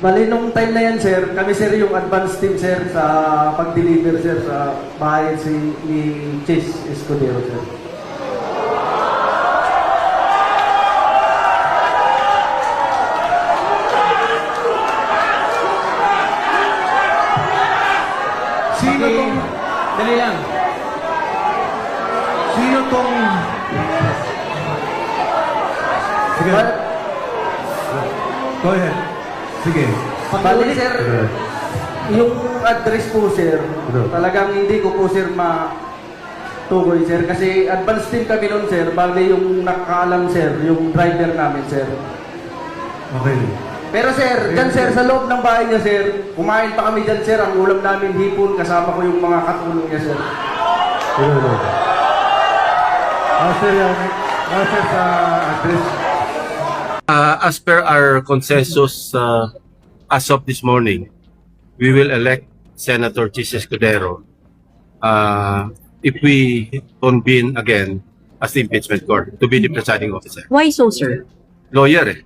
Bali, nung time na yan, sir, kami, sir, yung advance team, sir, sa pag-deliver, sir, sa bahay ni Chase Escudero, sir. Sino tong... Dali lang. Sino tong... Sige. Go ahead. Sige. Bali, sir, yung address po, sir, talagang hindi ko po, sir, matukoy, sir. Kasi advance team kami nun, sir. Bali, yung nakakaalam, sir, yung driver namin, sir. Okay. Pero, sir, dyan, sir, sa loob ng bahay niya, sir, kumain pa kami dyan, sir. Ang ulam namin, hipon, kasama ko yung mga katulong niya, sir. Sir, sa address. As per our consensus as of this morning, we will elect Senator Chis Escudero if we convene again as the impeachment court to be the presiding officer. Why so, sir? Lawyer eh.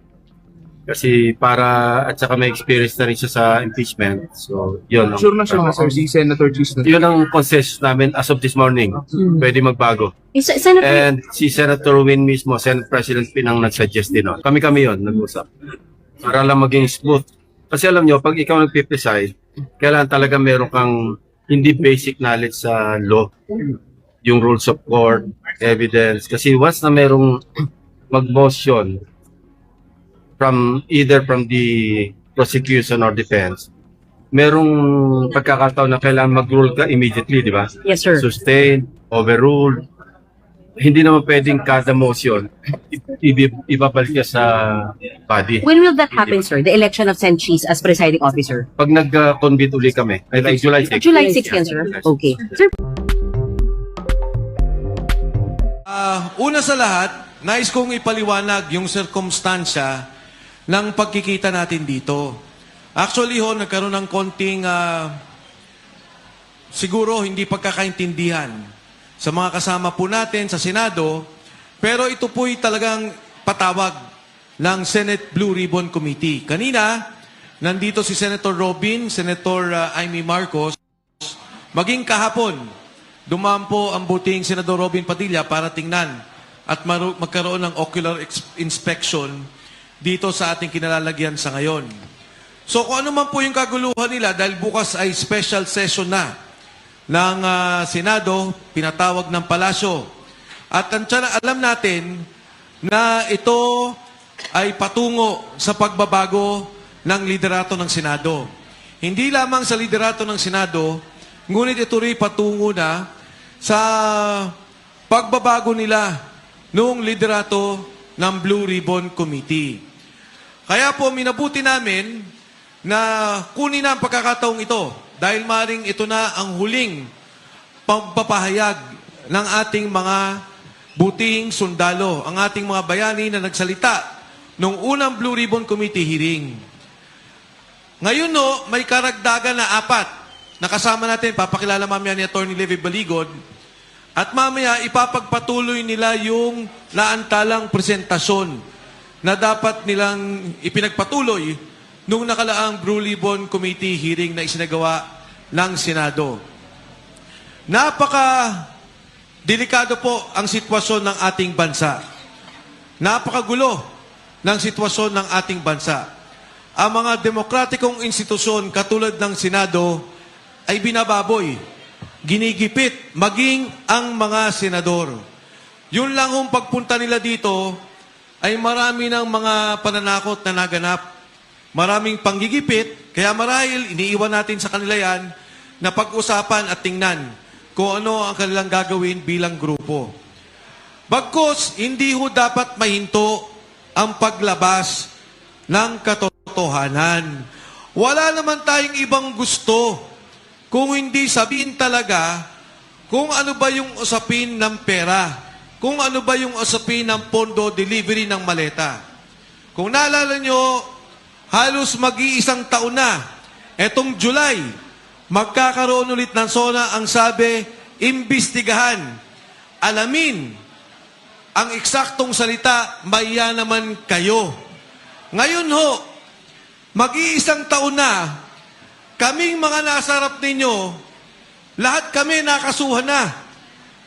Kasi at saka may experience na rin siya sa impeachment. So, yun. Sure na siya, sir, si Senator Chis na. Yun ang consensus namin as of this morning. Pwede magbago. Senator, And si Senator Win mismo, Senate President pinang nag-suggest din nun. Kami yun, nag-usap. Para lang maging smooth. Kasi alam nyo, pag ikaw nag-preside, kailangan talaga meron kang hindi basic knowledge sa law. Yung rules of court, evidence. Kasi once na merong mag-motion either from the prosecution or defense, merong pagkakataon na kailangan mag-rule ka immediately, di ba? yes, sir. Sustained, overruled. Hindi naman pwedeng kada motion ibabalik ka sa body. When will that happen, sir? The election of Sen. Chis as presiding officer? Pag nag-convene uli kami, like July 6. July 6 yan, sir? Okay. Sir, Una sa lahat, nais kong ipaliwanag yung sirkumstansya ng pagkikita natin dito. Actually nagkaroon ng konting siguro hindi pagkakaintindihan sa mga kasama po natin sa Senado, pero ito po'y talagang patawag ng Senate Blue Ribbon Committee. Kanina, nandito si Senator Robin, Senator Amy Marcos, maging kahapon, dumaan po ang buting Senador Robin Padilla para tingnan at magkaroon ng ocular inspection dito sa ating kinalalagyan sa ngayon. So kung ano man po yung kaguluhan nila, dahil bukas ay special session na ng Senado, pinatawag ng palasyo. At alam natin na ito ay patungo sa pagbabago ng liderato ng Senado. Hindi lamang sa liderato ng Senado, ngunit ito rin patungo na sa pagbabago nila noong liderato ng Blue Ribbon Committee. Kaya po minabuti namin na kunin na ang pagkakataong ito dahil maring ito na ang huling pagpapahayag ng ating mga butihing sundalo, ang ating mga bayani na nagsalita nung unang Blue Ribbon Committee hearing. Ngayon may karagdagan na 4 na kasama natin, papakilala mamaya ni Atty. Levy Baligod, at mamaya ipapagpatuloy nila yung naantalang presentasyon na dapat nilang ipinagpatuloy nung nakalaang Blue Ribbon Committee hearing na isinagawa ng Senado. Napaka-delikado po ang sitwasyon ng ating bansa. Napakagulo ng sitwasyon ng ating bansa. Ang mga demokratikong institusyon katulad ng Senado ay binababoy, ginigipit, maging ang mga senador. Yun lang kung pagpunta nila dito ay marami ng mga pananakot na naganap. Maraming panggigipit, kaya marahil iniiwan natin sa kanila yan na pag-usapan at tingnan kung ano ang kanilang gagawin bilang grupo. Bagkus, hindi ho dapat mahinto ang paglabas ng katotohanan. Wala naman tayong ibang gusto kung hindi sabihin talaga kung ano ba yung usapin ng pera. Kung ano ba yung usapin ng pondo delivery ng maleta. Kung naalala nyo, halos mag-iisang taon na, etong July, magkakaroon ulit ng SONA ang sabi, imbestigahan, alamin, ang eksaktong salita, maya naman kayo. Ngayon mag-iisang taon na, kaming mga nasa harap ninyo, lahat kami nakasuhan na.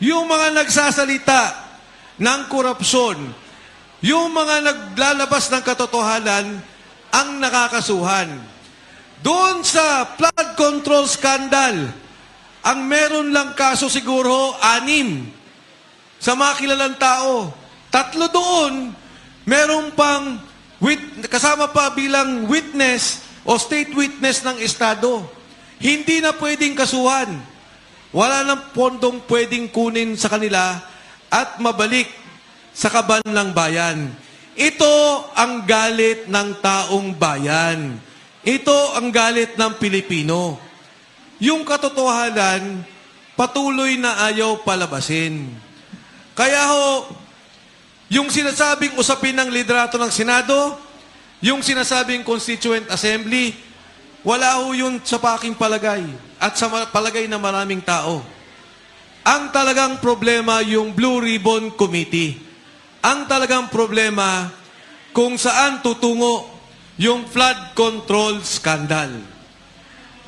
Yung mga nagsasalita ng korupsyon, yung mga naglalabas ng katotohanan, ang nakakasuhan. Doon sa flood control scandal, ang meron lang kaso siguro 6 sa mga kilalang tao. 3 doon, meron pang kasama pa bilang witness o state witness ng Estado. Hindi na pwedeng kasuhan. Wala nang pondong pwedeng kunin sa kanila at mabalik sa kabanlang bayan. Ito ang galit ng taong bayan. Ito ang galit ng Pilipino. Yung katotohanan, patuloy na ayaw palabasin. Kaya ho, yung sinasabing usapin ng liderato ng Senado, yung sinasabing Constituent Assembly, wala ho yun sa aking palagay at sa palagay ng maraming tao. Ang talagang problema yung Blue Ribbon Committee. Ang talagang problema kung saan tutungo yung flood control scandal.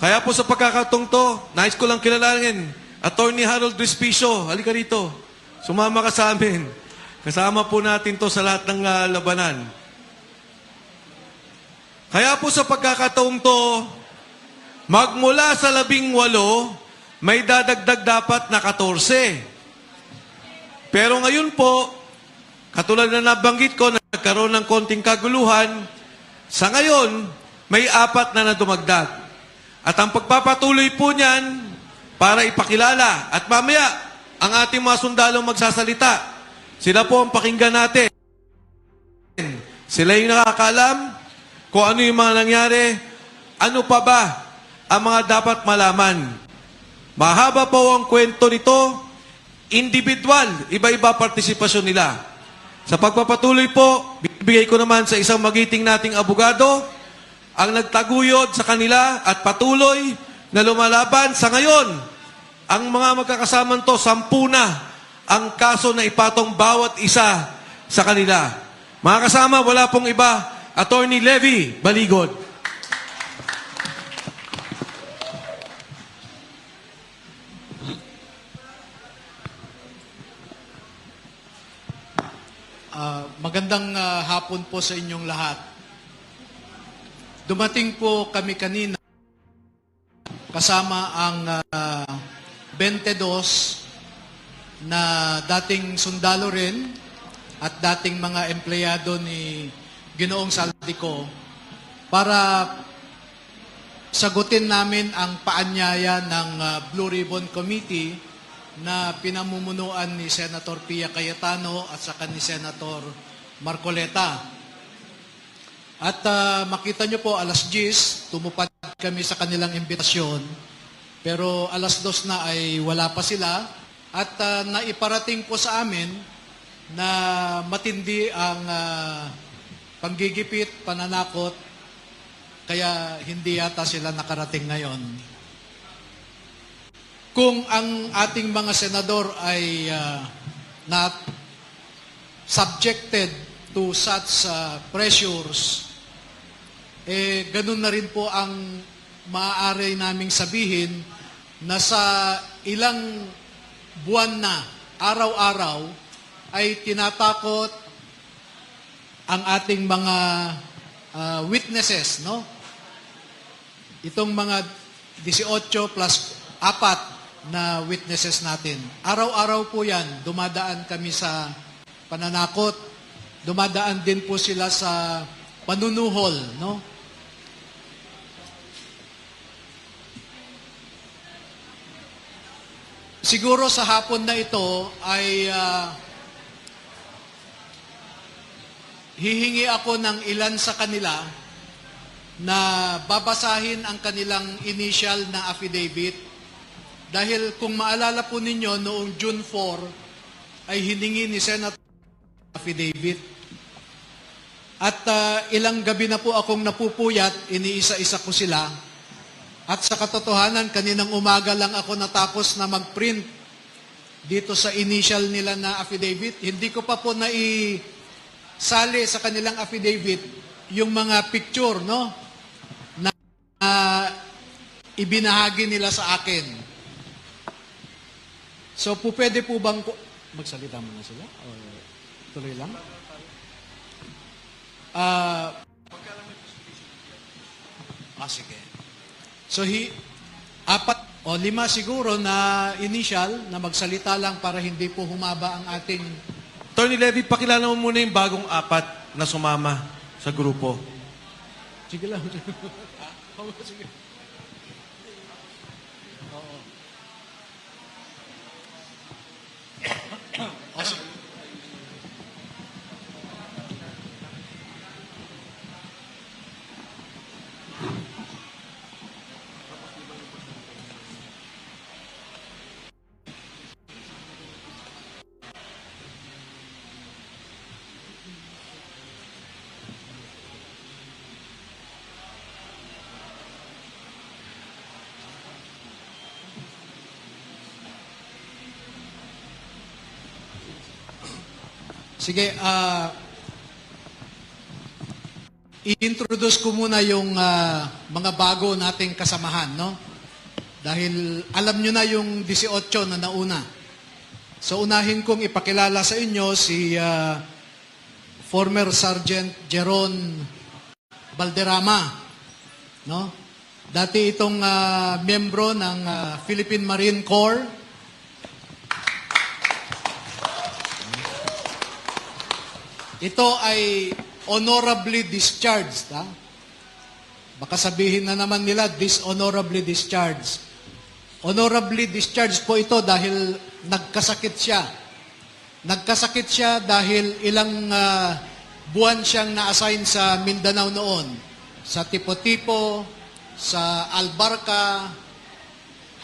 Kaya po sa pagkakataong to, nais ko lang kilalanin, Attorney Harold Respicio, halika rito. Sumama ka sa amin. Kasama po natin to sa lahat ng labanan. Kaya po sa pagkakataong to, magmula sa 18, may dadagdag dapat na 14. Pero ngayon po, katulad na nabanggit ko, nagkaroon ng konting kaguluhan. Sa ngayon, may 4 na dumagdag. At ang pagpapatuloy po niyan, para ipakilala. At mamaya, ang ating mga sundalo magsasalita. Sila po ang pakinggan natin. Sila yung nakakaalam kung ano yung mga nangyari. Ano pa ba ang mga dapat malaman? Mahaba po ang kwento nito. Individual, iba-iba partisipasyon nila. Sa pagpapatuloy po, bibigay ko naman sa isang magiting nating abogado ang nagtaguyod sa kanila at patuloy na lumalaban. Sa ngayon, ang mga magkakasaman to, 10 na ang kaso na ipatong bawat isa sa kanila. Mga kasama, wala pong iba, Attorney Levy Baligod. Magandang hapon po sa inyong lahat. Dumating po kami kanina kasama ang 22 na dating sundalo rin at dating mga empleyado ni Ginoong Saldico para sagutin namin ang paanyaya ng Blue Ribbon Committee na pinamumunuan ni Senator Pia Cayetano at saka ni Senator Marcoleta. At makita nyo po, alas 10, tumupad kami sa kanilang imbitasyon, pero alas 2 na ay wala pa sila at naiparating po sa amin na matindi ang panggigipit, pananakot, kaya hindi yata sila nakarating ngayon. Kung ang ating mga senador ay not subjected to such pressures, ganun na rin po ang maaari naming sabihin na sa ilang buwan na, araw-araw, ay tinatakot ang ating mga witnesses, no? Itong mga 18 plus 4 na witnesses natin. Araw-araw po yan, dumadaan kami sa pananakot, dumadaan din po sila sa panunuhol, no? Siguro sa hapon na ito ay hihingi ako ng ilan sa kanila na babasahin ang kanilang initial na affidavit. Dahil kung maalala po ninyo, noong June 4 ay hiningi ni Senator affidavit. At ilang gabi na po akong napupuyat, iniisa-isa ko sila. At sa katotohanan, kaninang umaga lang ako natapos na mag-print dito sa initial nila na affidavit. Hindi ko pa po naisali sa kanilang affidavit yung mga picture, no? ibinahagi nila sa akin. So, pwede po bang... Magsalita muna sila? O tuloy lang? Sige. So, 4 o 5 siguro na initial na magsalita lang para hindi po humaba ang ating... Attorney Levy, pakilala mo muna yung bagong 4 na sumama sa grupo. Sige lang. Sige. Oo. Sige. Sige, i-introduce ko muna yung mga bago nating kasamahan, no? Dahil alam nyo na yung 18 na nauna. So unahin kong ipakilala sa inyo si former Sergeant Jeron Valderrama, no? Dati itong miyembro ng Philippine Marine Corps. Ito ay honorably discharged. Ha? Baka sabihin na naman nila, dishonorably discharged. Honorably discharged po ito dahil nagkasakit siya. Nagkasakit siya dahil ilang buwan siyang na-assign sa Mindanao noon. Sa Tipo-Tipo, sa Albarca,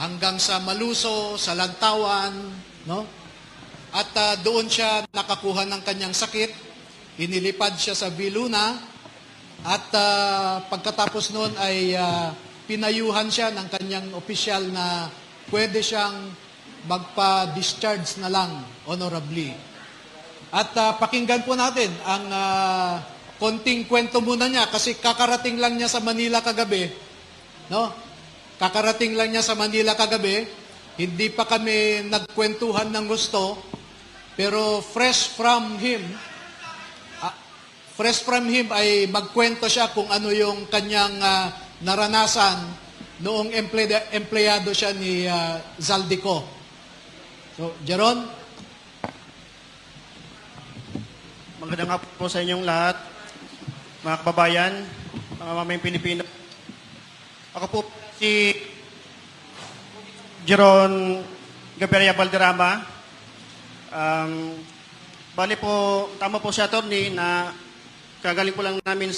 hanggang sa Maluso, sa Lantawan. No? At doon siya nakakuha ng kanyang sakit. Inilipad siya sa Viluna at pagkatapos noon ay pinayuhan siya ng kanyang opisyal na pwede siyang magpa-discharge na lang honorably. At pakinggan po natin ang konting kwento muna niya kasi kakarating lang niya sa Manila kagabi. No? Kakarating lang niya sa Manila kagabi. Hindi pa kami nagkwentuhan ng gusto pero fresh from him magkwento siya kung ano yung kanyang naranasan noong empleyado siya ni Zaldico. So, Jeron? Magandang hapon po sa inyong lahat, mga kababayan, mga mamayang Pilipino. Ako po si Jeron Gaviria Valderrama. Bali po, tama po si attorney na kagaling po lang namin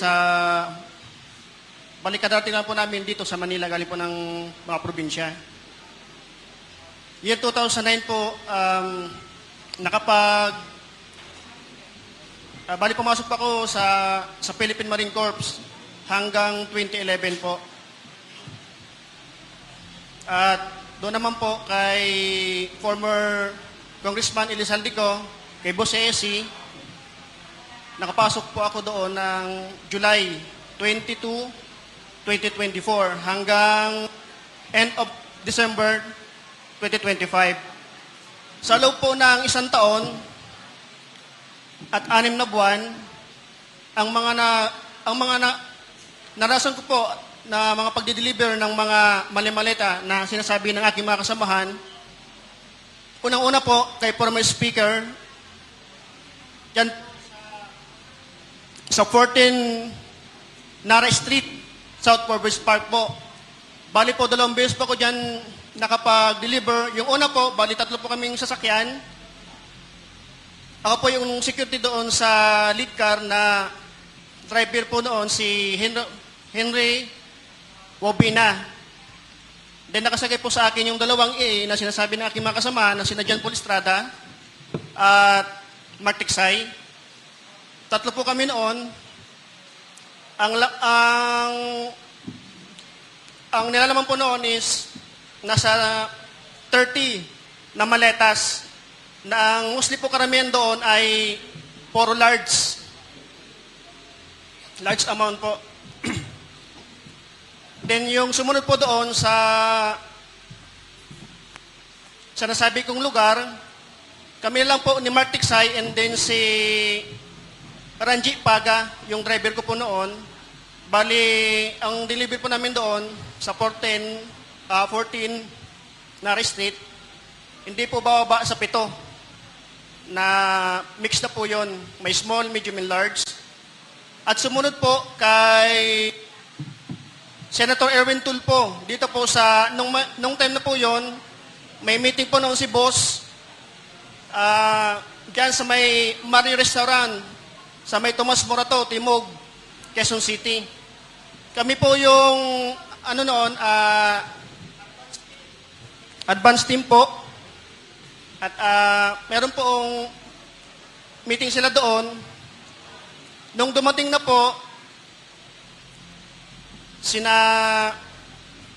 kadarating lang po namin dito sa Manila, galing po ng mga probinsya. Year 2009 po, bali pumasok pa ako sa Philippine Marine Corps hanggang 2011 po. At doon naman po kay former Congressman Elizaldico, kay Boss ESI, nakapasok po ako doon ng July 22, 2024 hanggang end of December 2025. Sa loob po ng 1 taon at 6 na buwan, ang mga narasan ko po na mga pagdi-deliver ng mga mali-maleta na sinasabi ng aking mga kasamahan, unang-una po kay former speaker, dyan sa 14 Nara Street, South Forbes Park po. Bali po, 2 beses po ako dyan nakapag-deliver. Yung una po, bali 3 po kaming sasakyan. Ako po yung security doon sa lead car na driver po noon, si Henry Wobina. Then nakasagay po sa akin yung 2 A na sinasabi ng aking mga kasama na sina John Paul Estrada at Mark Tiksay. 3 po kami noon. Ang nilalaman po noon is nasa 30 na maletas na ang mostly po karamihan doon ay puro large amount po. Then yung sumunod po doon sa nasabi kong lugar, kami lang po ni Mark Tiksay and then si Ranji Paga, yung driver ko po noon. Bali, ang delivery po namin doon sa 14 Nari Street, hindi po bababa sa 7 na mix na po yon. May small, medium, and large. At sumunod po kay Senator Erwin Tulfo. Dito po nung time na po yon, may meeting po noon si boss dyan sa may Mari Restaurant, sa may Tomas Morato, Timog, Quezon City. Kami po yung advance team po. At meron pong meeting sila doon. Nung dumating na po,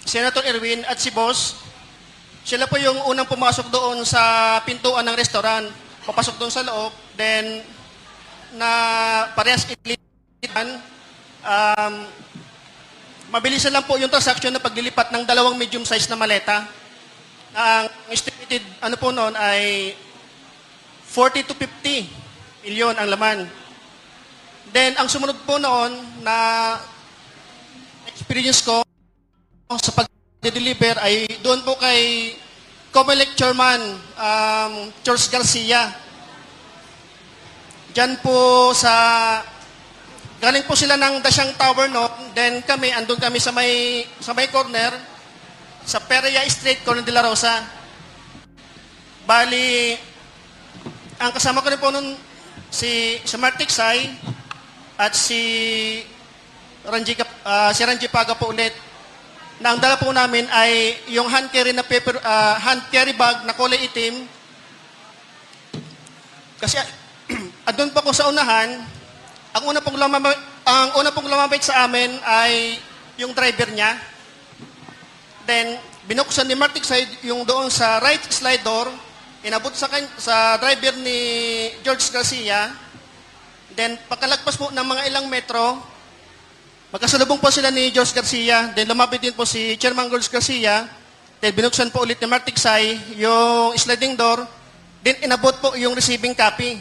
Senator Erwin at si boss, sila po yung unang pumasok doon sa pintuan ng restaurant. Papasok doon sa loob, then na parehas ilitan. Mabilis lang po yung transaction na paglilipat ng 2 medium size na maleta. Ang estimated po noon ay 40 to 50 milyon ang laman. Then ang sumunod po noon na experience ko sa pag-deliver ay doon po kay Comelec Chairman George Garcia. Diyan po galing po sila ng Dasyang Tower then andun kami sa may corner sa Perea Street, Corner de la Rosa. Bali, ang kasama ko rin po nun si Mark Tiksay at si Ranji Paga po ulit. Na ang dala po namin ay yung hand carry bag na kulay itim. Kasi andun pa ko sa unahan, ang una pong lumapit sa amin ay yung driver niya. Then binuksan ni Mark Tiksay yung doon sa right slide door, inabot sa driver ni George Garcia. Then pagkalagpas po ng mga ilang metro, magkasalubong po sila ni George Garcia, then lumapit din po si Chairman George Garcia, then binuksan po ulit ni Mark Tiksay yung sliding door, then inabot po yung receiving copy.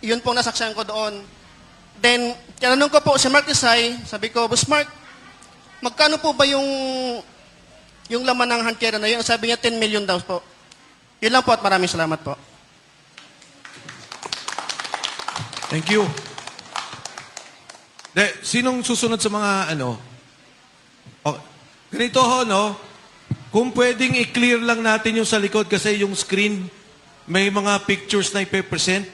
Yun po nasaksihan ko doon. Then, tinanong ko po si Mark Tiksay, sabi ko, Boss Mark, magkano po ba yung laman ng hand carry na yun? Sabi niya, 10 million daw po. Yun lang po at maraming salamat po. Thank you. Sinong susunod sa mga ganito ho, no? Kung pwedeng i-clear lang natin yung sa likod kasi yung screen may mga pictures na ipe-present.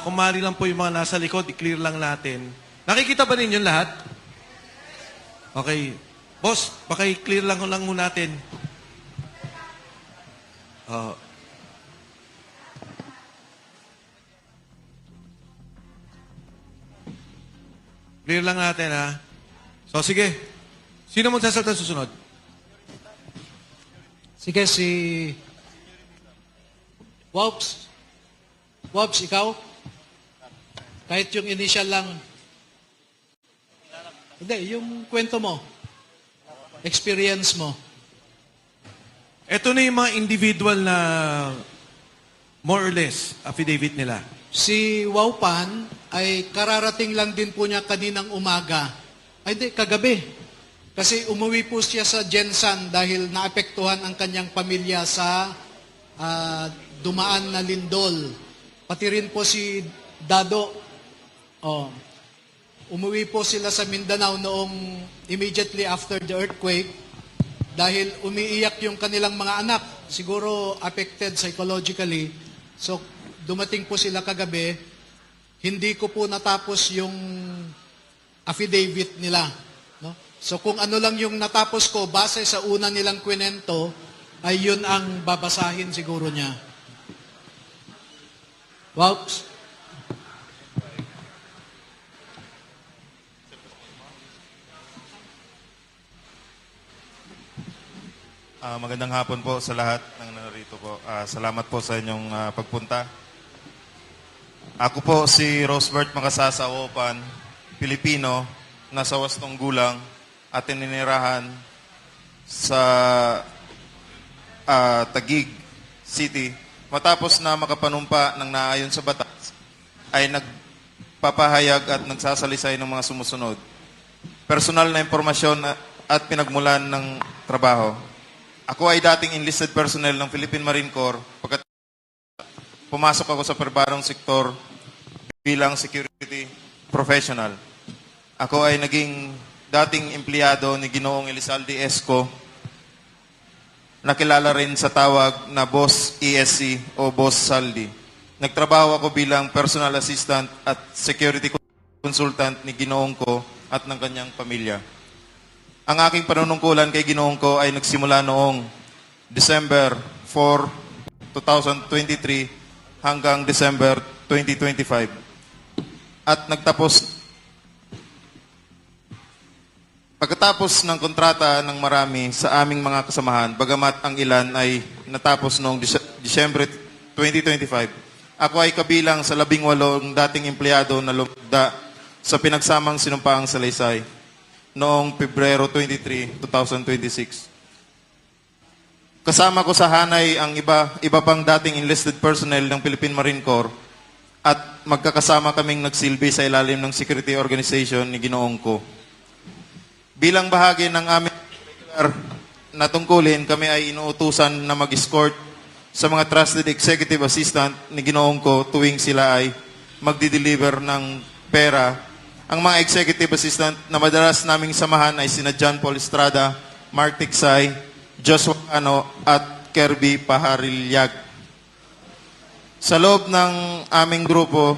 Kung mali lang po yung mga nasa likod, i-clear lang natin. Nakikita ba ninyo lahat? Okay. Boss, baka i-clear lang ho natin. Clear lang natin, ha? So, sige. Sino magsasalta susunod? Sige, si Wops. Wops, ikaw? Kahit yung initial lang. Hindi, yung kwento mo. Experience mo. Ito na yung mga individual na more or less affidavit nila. Si Waupan ay kararating lang din po niya kaninang umaga. Ay hindi, kagabi. Kasi umuwi po siya sa Jensan dahil naapektuhan ang kanyang pamilya sa dumaan na lindol. Pati rin po si Dado. Umuwi po sila sa Mindanao noong immediately after the earthquake dahil umiiyak yung kanilang mga anak. Siguro affected psychologically. So, dumating po sila kagabi, hindi ko po natapos yung affidavit nila. No? So kung ano lang yung natapos ko, base sa una nilang kwento, ay yun ang babasahin siguro niya. Wops? Magandang hapon po sa lahat ng narito po. Salamat po sa inyong pagpunta. Ako po si Rosbert Makasasa Wopan, Pilipino, nasa 8 gulang. at ininirahan sa Taguig City. Matapos na makapanumpa ng naayon sa batas, ay nagpapahayag at nagsasalisay ng mga sumusunod. Personal na impormasyon at pinagmulan ng trabaho. Ako ay dating enlisted personnel ng Philippine Marine Corps. Pagkat pumasok ako sa perbarong sektor bilang security professional. Ako ay naging dating empleyado ni Ginoong Elizalde Esco, nakilala rin sa tawag na Boss ESC o Boss Saldi. Nagtrabaho ako bilang personal assistant at security consultant ni Ginoong ko at ng kanyang pamilya. Ang aking panunungkulan kay Ginoong ko ay nagsimula noong December 4, 2023 hanggang December 2025. At pagkatapos ng kontrata ng marami sa aming mga kasamahan, bagamat ang ilan ay natapos noong Disyembre 2025, ako ay kabilang sa 18 dating empleyado na lumda sa pinagsamang sinumpaang salaysay noong Pebrero 23, 2026. Kasama ko sa hanay ang iba pang dating enlisted personnel ng Philippine Marine Corps at magkakasama kaming nagsilbi sa ilalim ng security organization ni Ginoong ko. Bilang bahagi ng aming regular na tungkulin, kami ay inuutusan na mag-escort sa mga trusted executive assistant ni Ginoong ko tuwing sila ay magdi-deliver ng pera. Ang mga executive assistant na madalas naming samahan ay sina John Paul Estrada, Mark Tiksay, Joshua Ano at Kirby Paharilyag. Sa loob ng aming grupo,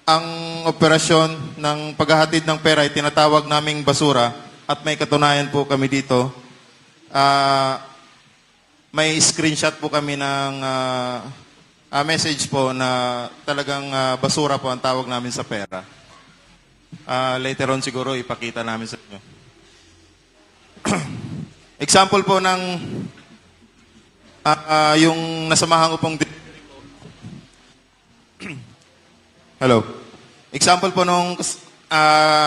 ang operasyon ng paghahatid ng pera ay tinatawag naming basura at may katunayan po kami dito. May screenshot po kami ng message po na talagang basura po ang tawag namin sa pera. Later on siguro ipakita namin sa inyo. Example po ng yung nasamahan ko pong Hello. Example po nung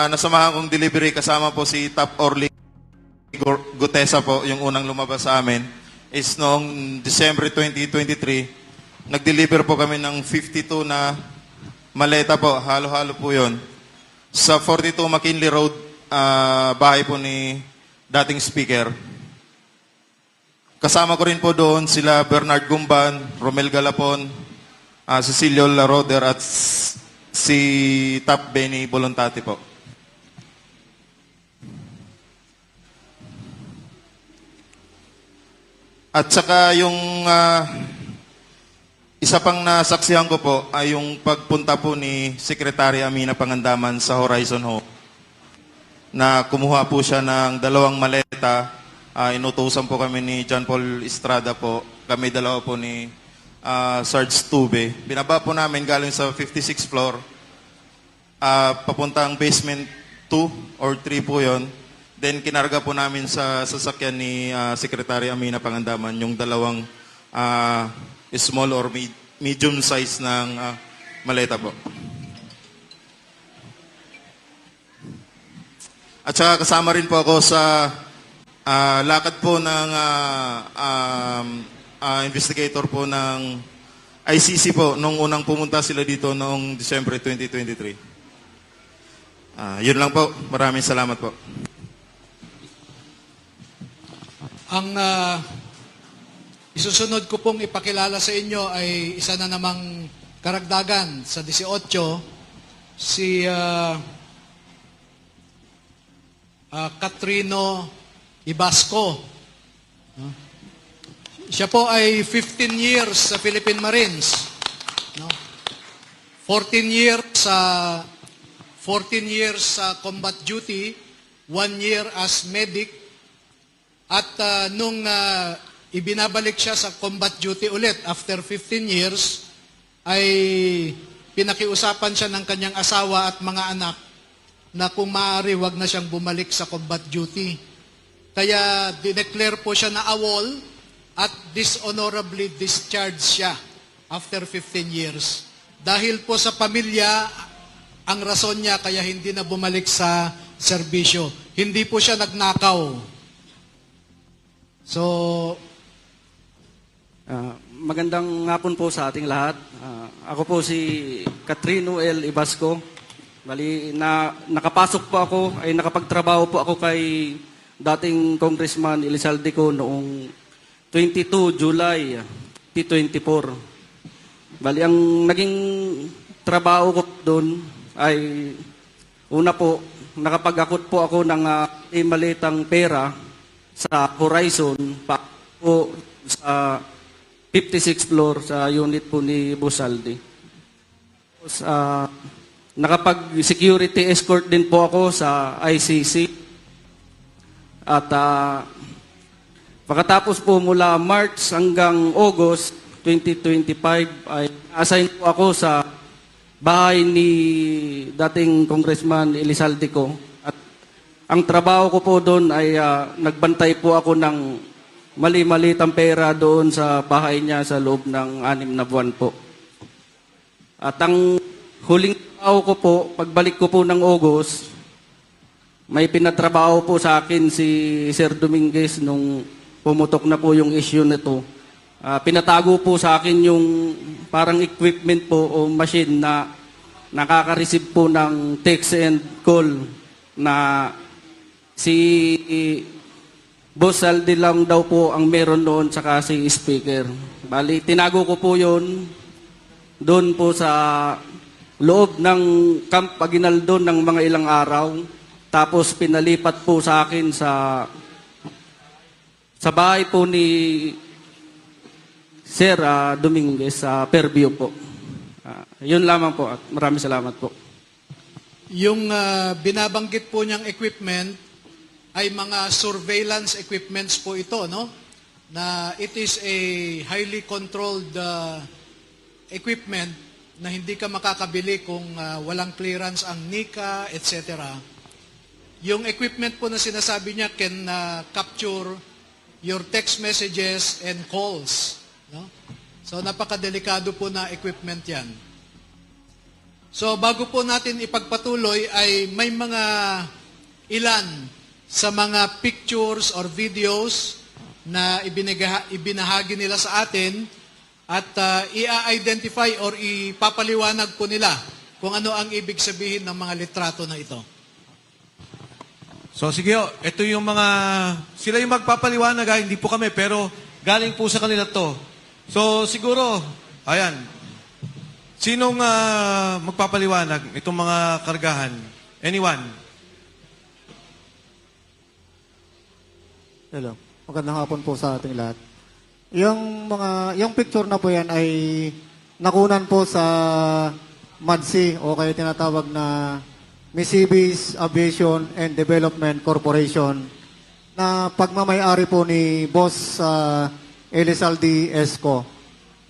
nasamahan kong delivery kasama po si Top Orly Gutesa po, yung unang lumabas sa amin, is noong December 2023, nag-deliver po kami ng 52 na maleta po, halo-halo po yun. Sa 42 McKinley Road, bahay po ni dating speaker. Kasama ko rin po doon sila Bernard Gumban, Romel Galapon, Cecilio Laroder at si Top Benny Bolontati po. At saka yung isa pang nasaksihan ko po ay yung pagpunta po ni Secretary Amina Pangandaman sa Horizon Home na kumuha po siya ng 2 maleta. Inutusan po kami ni John Paul Estrada po. Kami dalawa po ni Sarge Tube. Binaba po namin galing sa 56th floor. Papuntang basement 2 or 3 po yon. Then kinarga po namin sa sasakyan ni Secretary Amina Pangandaman yung 2 small or medium size ng maleta po. At saka kasama rin po ako sa lakad po ng investigator po ng ICC po nung unang pumunta sila dito noong December 2023. Yun lang po. Maraming salamat po. Ang isusunod ko pong ipakilala sa inyo ay isa na namang karagdagan sa 18, si Catrino Ibasco. Siya po ay 15 years sa Philippine Marines. 14 years sa combat duty, 1 year as medic. At nung ibinabalik siya sa combat duty ulit after 15 years, ay pinakiusapan siya ng kanyang asawa at mga anak na kung maaari, wag na siyang bumalik sa combat duty. Kaya dineclare po siya na AWOL at dishonorably discharged siya after 15 years. Dahil po sa pamilya, ang rason niya kaya hindi na bumalik sa serbisyo. hindi po siya nagnakaw. So, Magandang hapon po sa ating lahat. Ako po si Katrino L. Ibasco. Bali, nakapasok po ako, ay nakapagtrabaho po ako kay dating Congressman Elizalde ko noong 22 July 2024. Bali, ang naging trabaho ko doon ay una po, nakapag-akot po ako ng malitang pera sa Horizon pa po sa 56th floor sa unit po ni Bosaldi. Tapos, nakapag-security escort din po ako sa ICC. At pagkatapos po mula March hanggang August 2025 ay assign po ako sa bahay ni dating Congressman Elizalde ko. At ang trabaho ko po doon ay nagbantay po ako ng mali-malitang pera doon sa bahay niya sa loob ng 6 na buwan po. At ang huling trabaho ko po, pagbalik ko po ng August, may pinatrabaho po sa akin si Sir Dominguez nung pumutok na po yung issue nito. Pinatago po sa akin yung parang equipment po o machine na nakaka-receive po ng text and call na si Boss Saldi lang daw po ang meron noon tsaka si speaker. Bali, tinago ko po yun doon po sa loob ng Camp Aguinaldo ng mga ilang araw. Tapos pinalipat po sa akin sa bahay po ni Sir Dominguez sa Fairview po. Yun lamang po at maraming salamat po. yung binabanggit po niyang equipment ay mga surveillance equipments po ito, no? Na it is a highly controlled equipment na hindi ka makakabili kung walang clearance ang NICA, etc. Yung equipment po na sinasabi niya can capture your text messages and calls, no? So napakadelikado po na equipment 'yan. So bago po natin ipagpatuloy ay may mga ilan sa mga pictures or videos na ibinahagi nila sa atin at i-identify or ipapaliwanag po nila kung ano ang ibig sabihin ng mga litrato na ito. So sige, ito yung mga, sila yung magpapaliwanag, hindi po kami, pero galing po sa kanila to. So siguro, ayan, sinong magpapaliwanag itong mga kargahan? Anyone? Hello. Magandang hapon po sa ating lahat. Yung picture na po yan ay nakunan po sa MADSI o kaya tinatawag na Misibis Aviation and Development Corporation na pagmamayari po ni Boss Elizalde Esco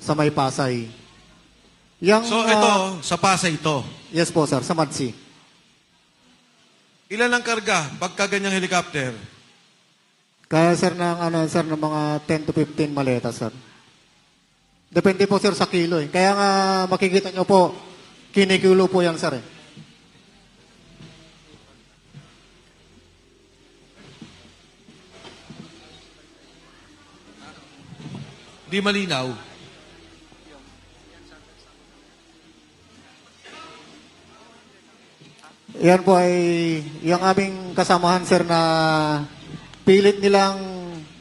sa May Pasay. So ito, sa Pasay ito. Yes po sir, sa MADSI. Ilan ang karga pagka ganyang helicopter? Kaya sir ng mga 10 to 15 maleta sir. Depende po sir sa kilo eh. Kaya nga makikita nyo po, kinikilo po yan sir eh. Di malinaw. Yan po ay yung aming kasamahan sir na pilit nilang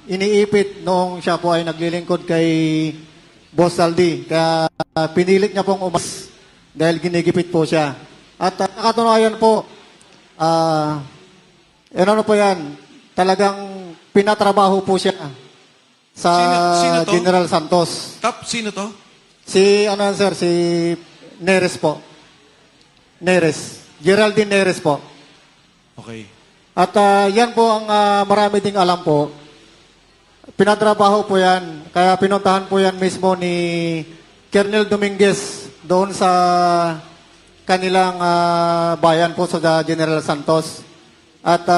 iniipit noong siya po ay naglilingkod kay Boss Saldi. Kaya pinilit niya pong umas dahil ginigipit po siya. At nakatunayan po, ano po yan, talagang pinatrabaho po siya sa Sino to? General Santos. Sino to? Si Neres po. Neres. Geraldine Neres po. Okay. At yan po ang marami ding alam po. Pinatrabaho po yan. Kaya pinuntahan po yan mismo ni Colonel Dominguez doon sa kanilang bayan po sa General Santos. At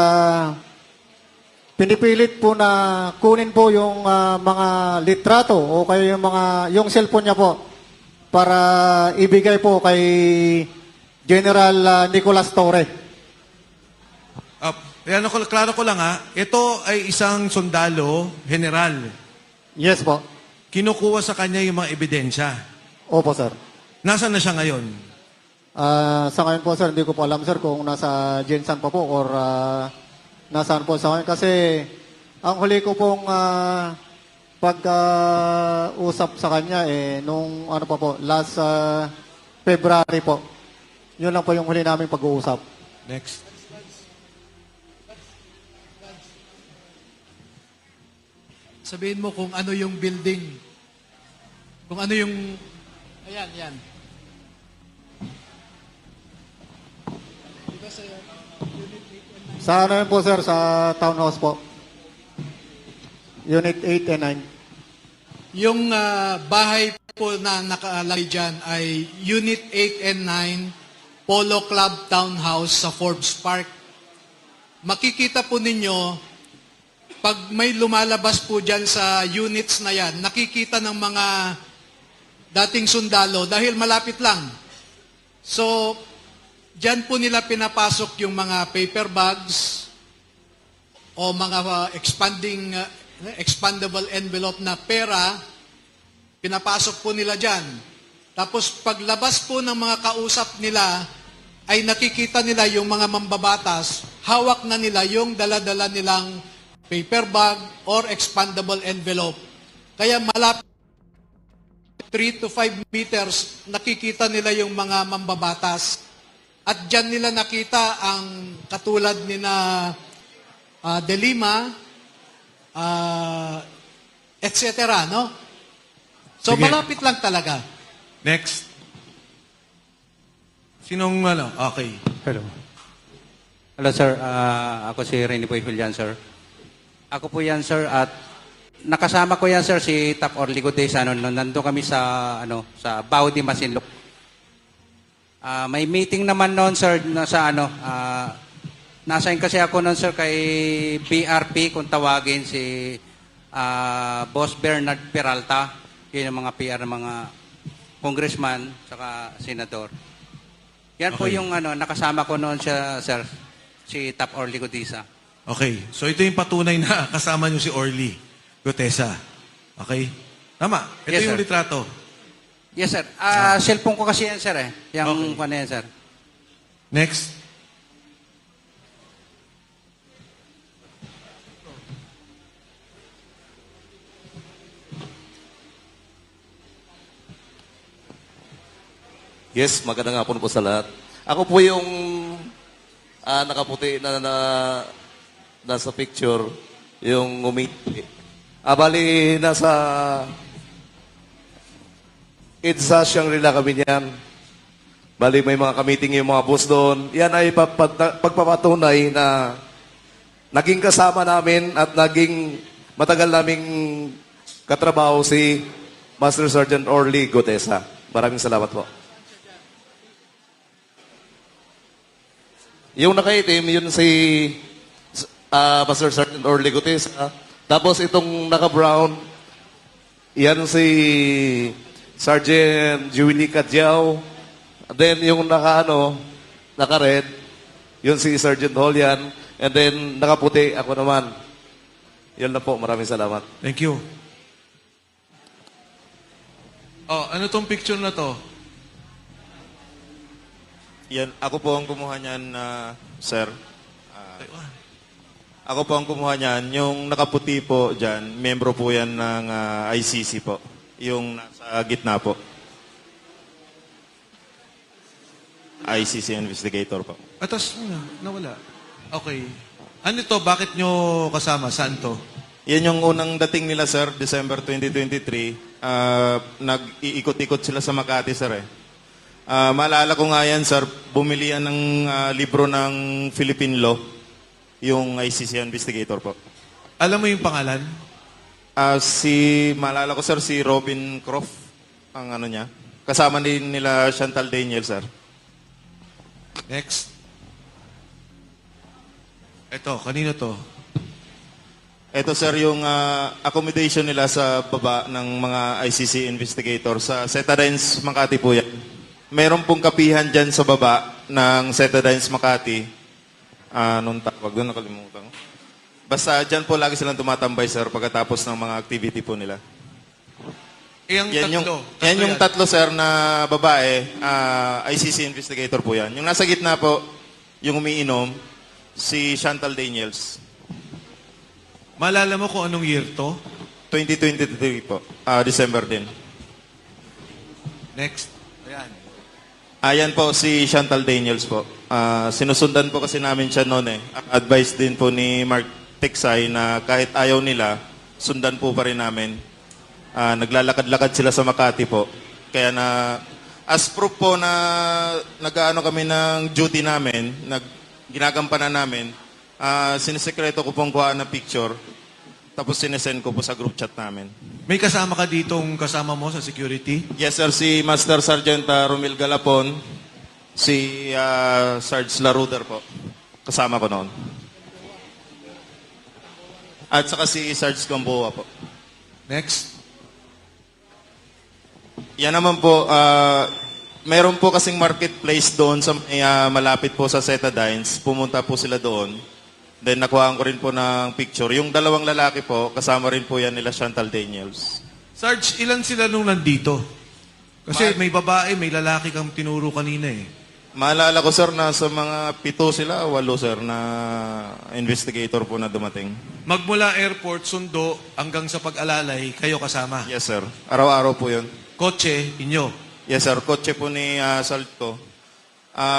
pinipilit po na kunin po yung mga litrato o kaya yung cellphone niya po para ibigay po kay General Nicolas Torre. Ayan, klaro ko lang ha. Ito ay isang sundalo, general. Yes po. Kinukuha sa kanya yung mga ebidensya. Opo, sir. Nasaan na siya ngayon? Sa ngayon po, sir, hindi ko po alam, sir, kung nasa Jensan pa po or nasaan po sa ngayon. Kasi ang huli ko pong pagka-usap sa kanya, nung ano pa po, last February po. Yun lang po yung huli namin pag-uusap. Next. Sabihin mo kung ano yung building. Kung ano yung... Ayan, yan. Sa ano yun po, sir, sa townhouse po. Unit 8 and 9. Yung bahay po na nakalagay dyan ay Unit 8 and 9, Polo Club Townhouse sa Forbes Park. Makikita po ninyo, pag may lumalabas po dyan sa units na yan, nakikita ng mga dating sundalo dahil malapit lang. So, dyan po nila pinapasok yung mga paper bags o mga expandable envelope na pera, pinapasok po nila dyan. Tapos paglabas po ng mga kausap nila, ay nakikita nila yung mga mambabatas, hawak na nila yung dala-dala nilang paper bag or expandable envelope. Kaya malapit 3 to 5 meters, nakikita nila yung mga mambabatas. At dyan nila nakita ang katulad ni na De Lima, etc. No? So Sige. malapit lang talaga. Next. Sinong ano? Okay. Hello. Hello, sir. Ako si Rene Poyfilian, sir. Ako po yan, sir, at nakasama ko yan, sir, si Tap Orligotes. Nandun kami sa Baudi, Masinloc. May meeting naman noon, sir, nasa kasi ako noon, sir, kay PRP, kung tawagin si Boss Bernard Peralta. Yun yung mga PR ng mga congressman, saka senador. Yan po yung nakasama ko noon siya, sir, si Tap Orligotes. Okay. So ito yung patunay na kasama nyo si Orly Gutesa. Okay? Tama. Ito Yes, yung sir. litrato. Yes, sir. Cellphone ko kasi yan, sir, eh. Yung Okay. yan, sir. Next. Yes, magandang hapon po sa lahat. Ako po yung nakaputi na nasa picture, yung umiti. Bali, nasa EDSA Shangri-La kami niyan. Bali, may mga kamiting yung mga boss doon. Yan ay pagpapatunay na naging kasama namin at naging matagal naming katrabaho si Master Sergeant Orly Gutesa. Maraming salamat po. Yung nakaitim, yun si Master Sergeant Orly Gutesa. Tapos itong naka-brown, yan si Sergeant Julie Cadjao. Then yung naka-red, yun si Sergeant Holian. And then nakaputi, ako naman. Yan na po, maraming salamat. Thank you. Oh, ano tong picture na to? Yan, ako po ang kumuha niyan, sir. Ako po ang kumuha niyan. Yung nakaputi po dyan, membro po yan ng ICC po. Yung nasa gitna po. ICC investigator po. Atas, nawala. Okay. Ano to? Bakit nyo kasama? Saan to? Yan yung unang dating nila, sir, December 2023. Nag-iikot-ikot sila sa Makati, sir, eh. Maalala ko nga yan, sir, bumili yan ng libro ng Philippine Law, yung ICC investigator po. Alam mo yung pangalan? Maalala ko, sir, si Robin Croft, ang ano niya. Kasama din nila Chantal Daniel, sir. Next. Ito, kanino to? Ito, sir, yung accommodation nila sa baba ng mga ICC investigator sa Setadines, Makati po yan. Meron pong kapihan dyan sa baba ng Setadines, Makati. Anong tawag doon? Nakalimutan ko. Basta dyan po lagi silang tumatambay, sir, pagkatapos ng mga activity po nila. Yung Yan yung tatlo, sir, na babae, ICC investigator po yan. Yung nasa gitna po, yung umiinom, si Chantal Daniels. Malala mo kung anong year to? 2023 po, December din. Next. Ayan. Ayan po si Chantal Daniels po. Sinusundan po kasi namin siya noon eh. Advice din po ni Mark Tiksay na kahit ayaw nila, sundan po pa rin namin. Naglalakad-lakad sila sa Makati po. Kaya na, as proof po na nag-ano kami ng duty namin, ginagampanan namin, sinisekreto ko pong kuhaan na picture, tapos sinesend ko po sa group chat namin. May kasama ka ditong kasama mo sa security? Yes, sir. Si Master Sergeant Romel Galapon, si Sarge Laruder po. Kasama ko noon. At saka si Sarge Gamboa po. Next. Yan naman po, mayroon po kasing marketplace doon sa malapit po sa Setadines. Pumunta po sila doon. Then nakuhaan ko rin po ng picture. Yung dalawang lalaki po, kasama rin po yan nila Chantal Daniels. Sarge, ilan sila nung nandito? Kasi may babae, may lalaki kang tinuro kanina eh. Maalala ko, sir, na sa mga 7 sila, 8, sir, na investigator po na dumating. Magmula airport, sundo, hanggang sa pag-alalay, kayo kasama? Yes, sir. Araw-araw po yun. Kotse, inyo? Yes, sir. Kotse po ni Salto.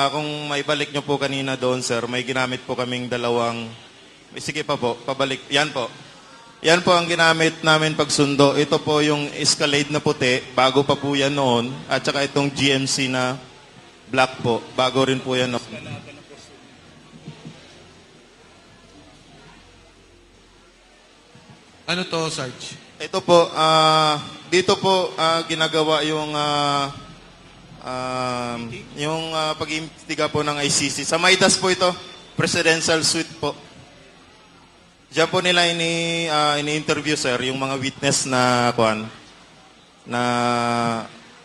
Kung maibalik nyo po kanina doon, sir, may ginamit po kaming dalawang... Sige pa po, pabalik. Yan po. Yan po ang ginamit namin pagsundo. Ito po yung Escalade na puti, bago pa po yan noon. At saka itong GMC na black po, bago rin po yan noon. Ano to, Sarge? Ito po, dito po ginagawa yung pag-iimbestiga po ng ICC. Sa Maidas po ito, presidential suite po. Diyan po nila ini-interview, sir, yung mga witness na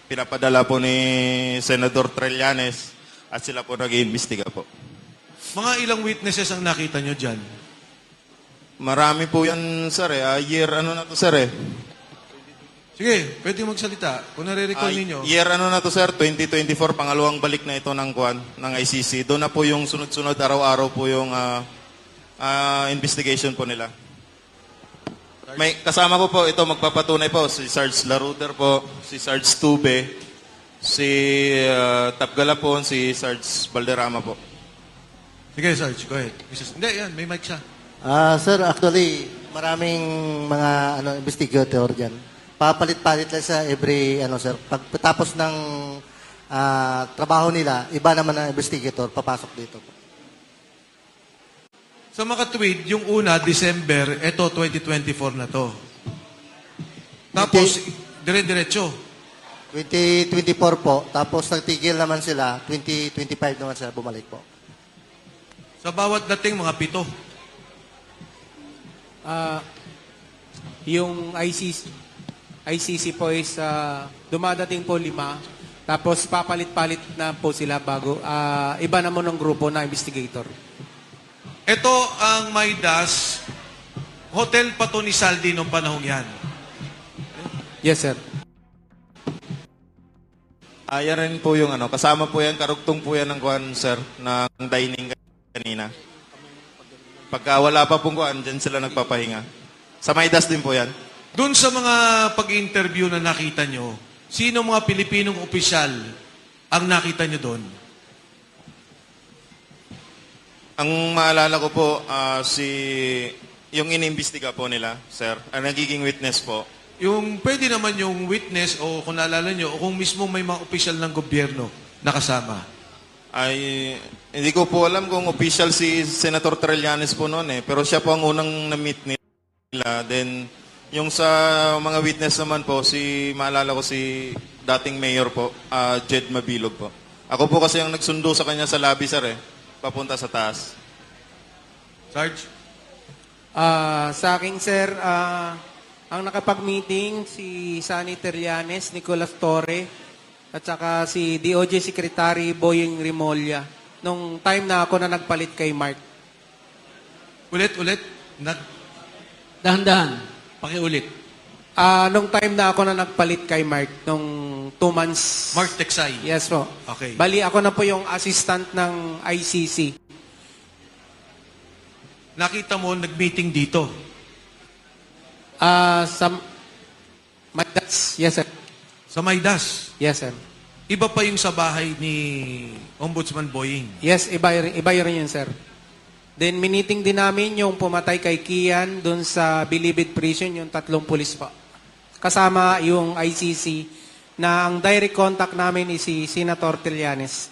pinapadala po ni Senador Trillanes at sila po nag-iimbestiga po. Mga ilang witnesses ang nakita nyo dyan? Marami po yan, sir. Year ano na to, sir eh. Sige, pwede magsalita. Kung nare-recall ninyo. Year ano na to, sir? 2024, pangalawang balik na ito ng ICC. Doon na po yung sunod-sunod, araw-araw po yung investigation po nila. May kasama ko po, ito magpapatunay po, si Sarge Laruder po, si Sarge Tube, si Tapgalapon, si Sarge Valderrama po. Sige, Sarge, go ahead. Hindi, yan, may mic siya. Sir, actually, maraming mga investigator dyan. Papalit-palit lang sa every, sir. Pagkatapos ng trabaho nila, iba naman ang investigator, papasok dito. Sa makatwid, yung una, December, ito, 2024 na to. Tapos, dire-diretso. 2024 po, tapos nagtigil naman sila, 2025 naman sila bumalik po. Sa bawat dating, mga 7. Yung ICC po is dumadating po 5. Tapos papalit-palit na po sila bago. Iba naman ng grupo na investigator. Ito ang Maidas. Hotel pa to ni Saldi nung panahong yan. Yes, sir. Yan rin po yung kasama po yan, karugtong po yan ng sir, ng dining kanina. Pagka wala pa pong dyan sila nagpapahinga. Sa Maidas din po yan. Doon sa mga pag-interview na nakita nyo, sino mga Pilipinong opisyal ang nakita nyo doon? Ang maalala ko po, yung inimbestiga po nila, sir, ang nagiging witness po. Yung pwede naman yung witness o kung naalala nyo, o kung mismo may mga opisyal ng gobyerno nakasama. Ay, hindi ko po alam kung official si Senator Trillanes po noon eh. Pero siya po ang unang na-meet nila. Then, yung sa mga witness naman po, maalala ko si dating mayor po, Jed Mabilog po. Ako po kasi ang nagsundo sa kanya sa lobby, sir eh. Papunta sa taas. Sarge? Sa akin, sir, ang nakapag-meeting si Sunny Trillanes, Nicolas Torre, at saka si DOJ Secretary Boying Rimolya nung time na ako na nagpalit kay Mark. Ulit. Dahan-dahan. Pakiulit. Nung time na ako na nagpalit kay Mark, nung 2 months. Mark Texay. Yes po. Okay. Bali, ako na po yung assistant ng ICC. Nakita mo, nag-meeting dito. Sa Maidas. Yes, sir. Sa Maidas. Yes, sir. Iba pa yung sa bahay ni Ombudsman Boying. Yes, iba rin yun, sir. Then, miniting din namin yung pumatay kay Kian doon sa Bilibid Prison, yung 3 pulis pa. Kasama yung ICC na ang direct contact namin is si Senator Trillanes.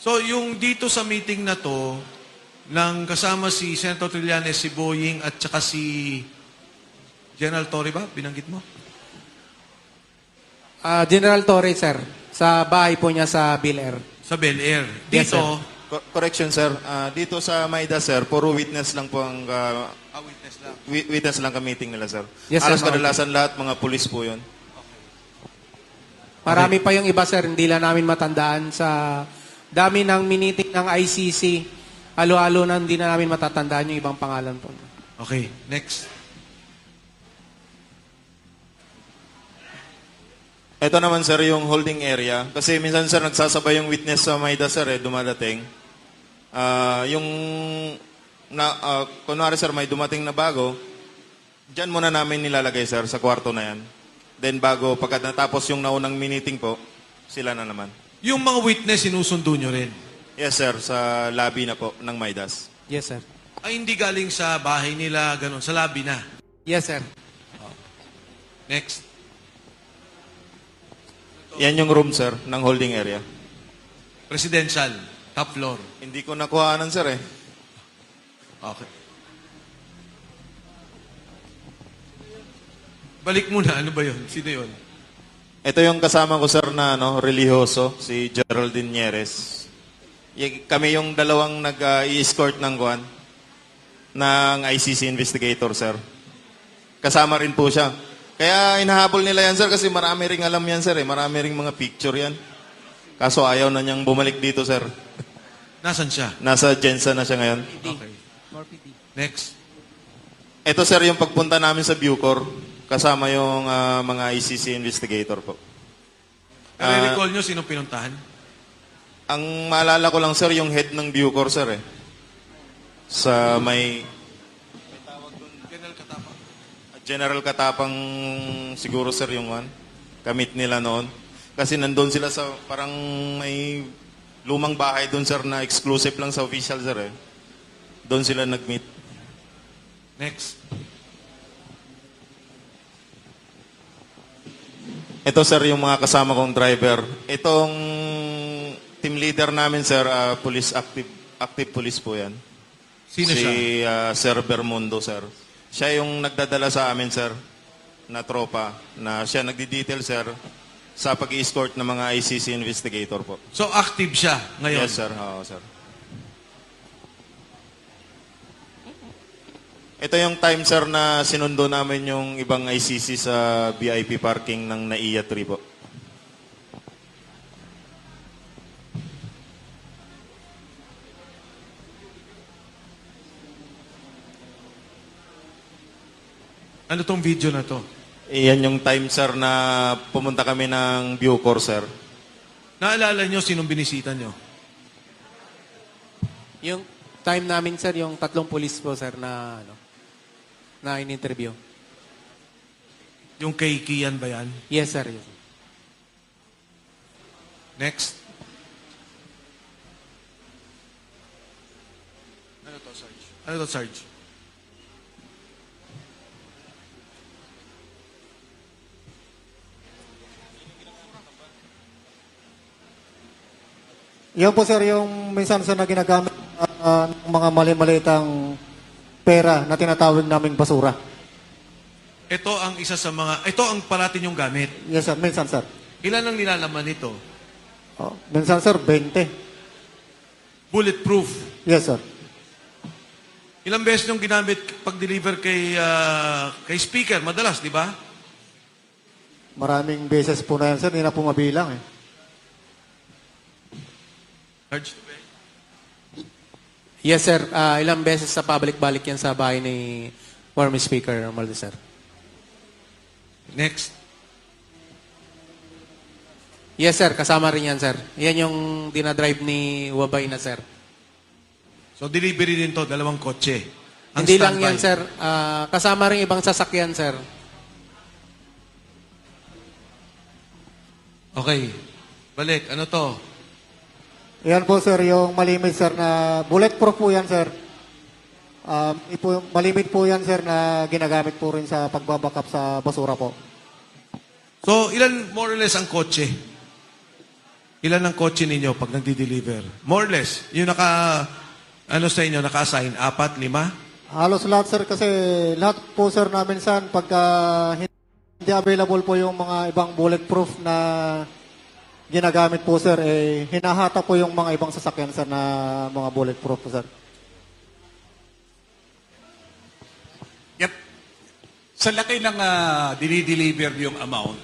So, yung dito sa meeting na to, nang kasama si Senator Trillanes, si Boying, at saka si General Torre ba? Binanggit mo? General Torre, sir. Sa bahay po niya sa Bel Air. Sa Bel Air. Yes, Dito, sir. Correction, sir. Dito sa Maida, sir, puro witness lang po ang witness lang. witness lang ka meeting nila, sir. Yes, sir. Alas kadalasan lahat mga pulis po 'yon. Marami pa yung iba, sir. Hindi lang namin matandaan sa dami ng miniting ng ICC. Halo-halo na hindi na namin matatandaan yung ibang pangalan po. Okay, next. Ito naman, sir, yung holding area. Kasi minsan, sir, nagsasabay yung witness sa Maida, sir, dumadating. Kunwari, sir, may dumating na bago, dyan muna namin nilalagay, sir, sa kwarto na yan. Then bago, pagkat natapos yung naunang meeting po, sila na naman. Yung mga witness, sinusundo nyo rin? Yes, sir, sa lobby na po ng Maidas. Yes, sir. Ay, hindi galing sa bahay nila, ganun, sa lobby na. Yes, sir. Next. Yan yung room, sir, ng holding area. Presidential, top floor. Hindi ko nakuhaanan, sir, eh. Okay. Balik muna, ano ba yun? Sino yun? Ito yung kasama ko, sir, na religyoso, si Geraldine Nieres. Kami yung dalawang nag-i-escort ng ICC investigator, sir. Kasama rin po siya. Kaya inahabol nila yan, sir, kasi marami ring alam yan, sir. Marami ring mga picture yan. Kaso ayaw na niyang bumalik dito, sir. Nasaan siya? Nasa Jensa na siya ngayon. Okay. Next. Ito, sir, yung pagpunta namin sa Bucor. Kasama yung mga ICC investigator po. Recall nyo sinong pinuntahan? Ang maalala ko lang, sir, yung head ng Bucor, sir, eh. Sa may... General Katapang siguro, sir, yung kamit nila noon. Kasi nandun sila sa parang may lumang bahay doon, sir, na exclusive lang sa official, sir, eh. Doon sila nag-meet. Next. Ito, sir, yung mga kasama kong driver. Itong team leader namin, sir, active police po yan. Sino si siya? Sir Bermundo, sir. Siya yung nagdadala sa amin, sir, na tropa, na siya nagdi-detail, sir, sa pag-i-escort ng mga ICC investigator po. So, active siya ngayon? Yes, sir. Oo, sir. Ito yung time, sir, na sinundo namin yung ibang ICC sa VIP parking ng NAIA 3 po. Ano tong video na to? Iyan yung time, sir, na pumunta kami ng Bucor, sir. Naalala nyo sinong binisita nyo? Yung time namin, sir, yung 3 pulis po, sir, na in-interview. Yung kay Kian ba yan? Yes, sir. Yes. Next. Ano to, Sarge? Ano to, Sarge? Yan po, sir, yung minsan sa na ginagamit ng mga mali-malitang pera na tinatawag naming basura. Ito ang isa sa mga, ito ang parati nyong gamit. Yes, sir. Minsan, sir. Ilan ang nilalaman nito? Minsan, sir, 20. Bulletproof. Yes, sir. Ilang beses nyong ginamit pag-deliver kay speaker? Madalas, di ba? Maraming beses po na yan, sir. Hindi na po mabilang, eh. Sarge? Yes, sir. Ilang beses sa public balik yan sa bahay ni former Speaker Romualdez, sir. Next. Yes, sir. Kasama rin yan, sir. Yan yung dinadrive ni Wabay na, sir. So delivery din to, dalawang kotse. Ang Hindi lang standby. yan, sir. Kasama rin ibang sasakyan, sir. Okay. Balik, ano to? Yan po sir, yung malimit sir na bulletproof po yan sir. Malimit po yan sir na ginagamit po rin sa pagbabackup sa basura po. So, ilan more or less ang kotse? Ilan ang kotse ninyo pag nagdi-deliver? More or less. Yung sa inyo, naka-assign? 4, 5? Halos lahat sir kasi lahat po sir namin saan pagka hindi available po yung mga ibang bulletproof na ginagamit po sir, hinahata po yung mga ibang sasakyan sir na mga bulletproof po sir. Yep. Sa laki ng dinideliver yung amount,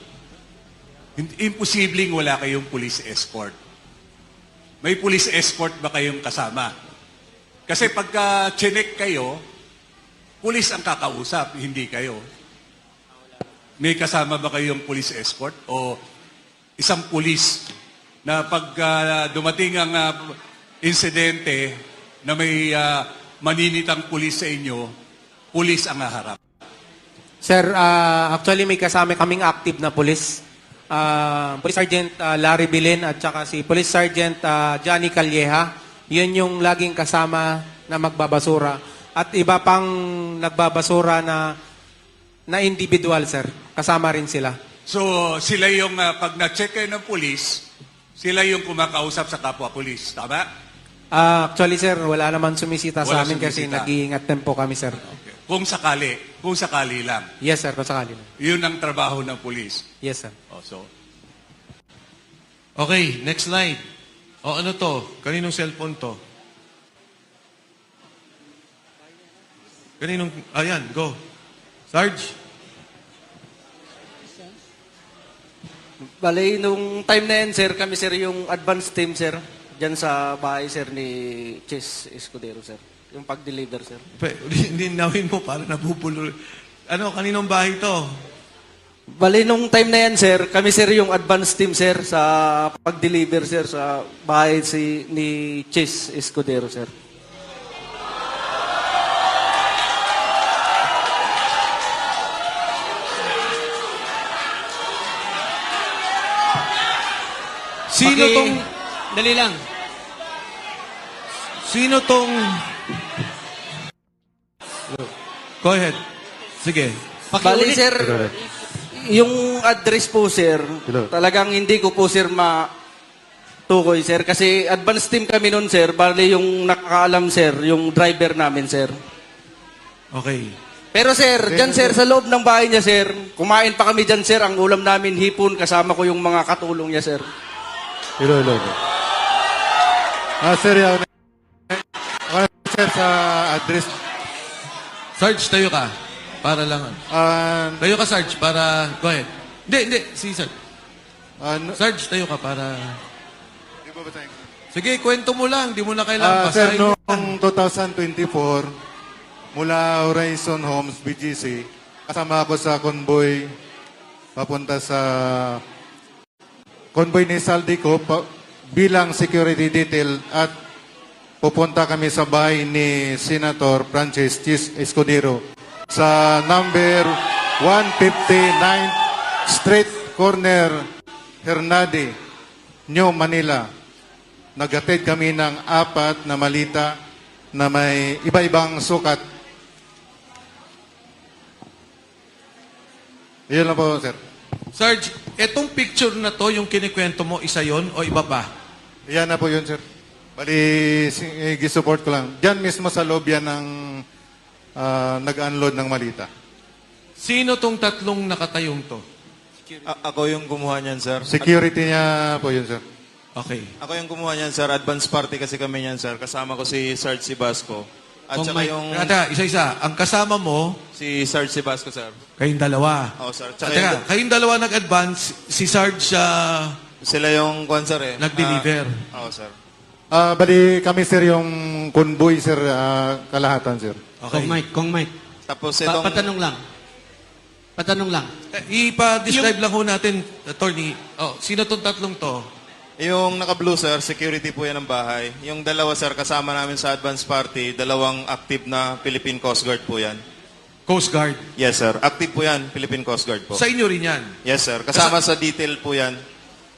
imposibleng wala kayong police escort. May police escort ba kayong kasama? Kasi pagka chinek kayo, police ang kakausap, hindi kayo. May kasama ba kayong police escort? O isang police na pag dumating ang insidente na may maninitang police sa inyo, police ang haharap? Sir, actually may kasama kaming active na police. Police Sergeant Larry Bilin at saka si Police Sergeant Johnny Calleja. Yun yung laging kasama na magbabasura. At iba pang nagbabasura na individual, sir. Kasama rin sila. So, sila yung, pag na-check kayo ng police, sila yung kumakausap sa kapwa-police. Tama? Actually, sir, wala naman sumisita sa Wala amin kasi sumisita. nag-iingat din po kami, sir. Okay. Kung sakali lang. Yes, sir, kung sakali. Yun ang trabaho ng police. Yes, sir. Oh, so, Okay, next slide. O ano to? Kaninong cellphone to? Ayan, go. Sarge? Bale, nung time na yan, sir, kami, sir, yung advance team, sir, dyan sa bahay, sir, ni Chess Escudero, sir. Yung pag-deliver, sir. Ninawin mo para nabubulo. Ano, kaninong bahay to? Bale, nung time na yan, sir, kami, sir, yung advance team, sir, sa pag-deliver, sir, sa bahay ni Chess Escudero, sir. Sino tong... Dali lang. Sino tong... Go ahead. Sige. Bali, sir, yung address po, sir, talagang hindi ko po, sir, matukoy, sir. Kasi advance team kami nun, sir. Bali, yung nakakaalam, sir, yung driver namin, sir. Okay. Pero, sir, dyan, sir, sa loob ng bahay niya, sir, kumain pa kami dyan, sir. Ang ulam namin, hipon, kasama ko yung mga katulong niya, sir. Hello. Sir, sir, sa address. Sarge, tayo ka. Para lang. Tayo ka, Sarge, para... Go ahead. Hindi. Si Sarge. Sarge, tayo ka para... Sige, kwento mo lang. Di mo na kailangan Sir, basahin. noong 2024, mula Horizon Homes, BGC, kasama ako sa convoy papunta sa convoy ni Saldico bilang security detail at pupunta kami sa bahay ni Senator Francis Chis Escudero sa number 159 Street Corner, Hernade, New Manila. Naghatid kami ng 4 na malita na may iba-ibang sukat. Iyon lang po, sir. Sarge, etong picture na to, yung kinikwento mo, isa yon o iba pa? Yan na po yun, sir. Bali, gisupport ko lang. Diyan mismo sa loob yan ng nag-unload ng malita. Sino tong tatlong nakatayong to? Ako yung kumuha niyan, sir. Security niya po yun, sir. Okay. Ako yung kumuha niyan, sir. Advance party kasi kami niyan, sir. Kasama ko si Sarge Sibasco. At saka yung... Isa-isa. Ang kasama mo... Si Sarge Sibasco, sir. Kayong dalawa. Oo, sir. Kayong dalawa nag-advance. Si Sarge sila yung kwan, sir, nag-deliver. Oo, sir. Bali kami sir yung convoy sir, kalahatan sir. Okay. Kong Mike. Tapos itong... Patanong lang. Ipa-describe lang ho natin, attorney. Sino tong tatlong to? Yung naka-blue sir, security po yan ng bahay. Yung dalawa sir, kasama namin sa advance party, dalawang active na Philippine Coast Guard po yan. Coast Guard? Yes sir, active po yan, Philippine Coast Guard po. Sa inyo rin yan? Yes sir, kasama sa detail po yan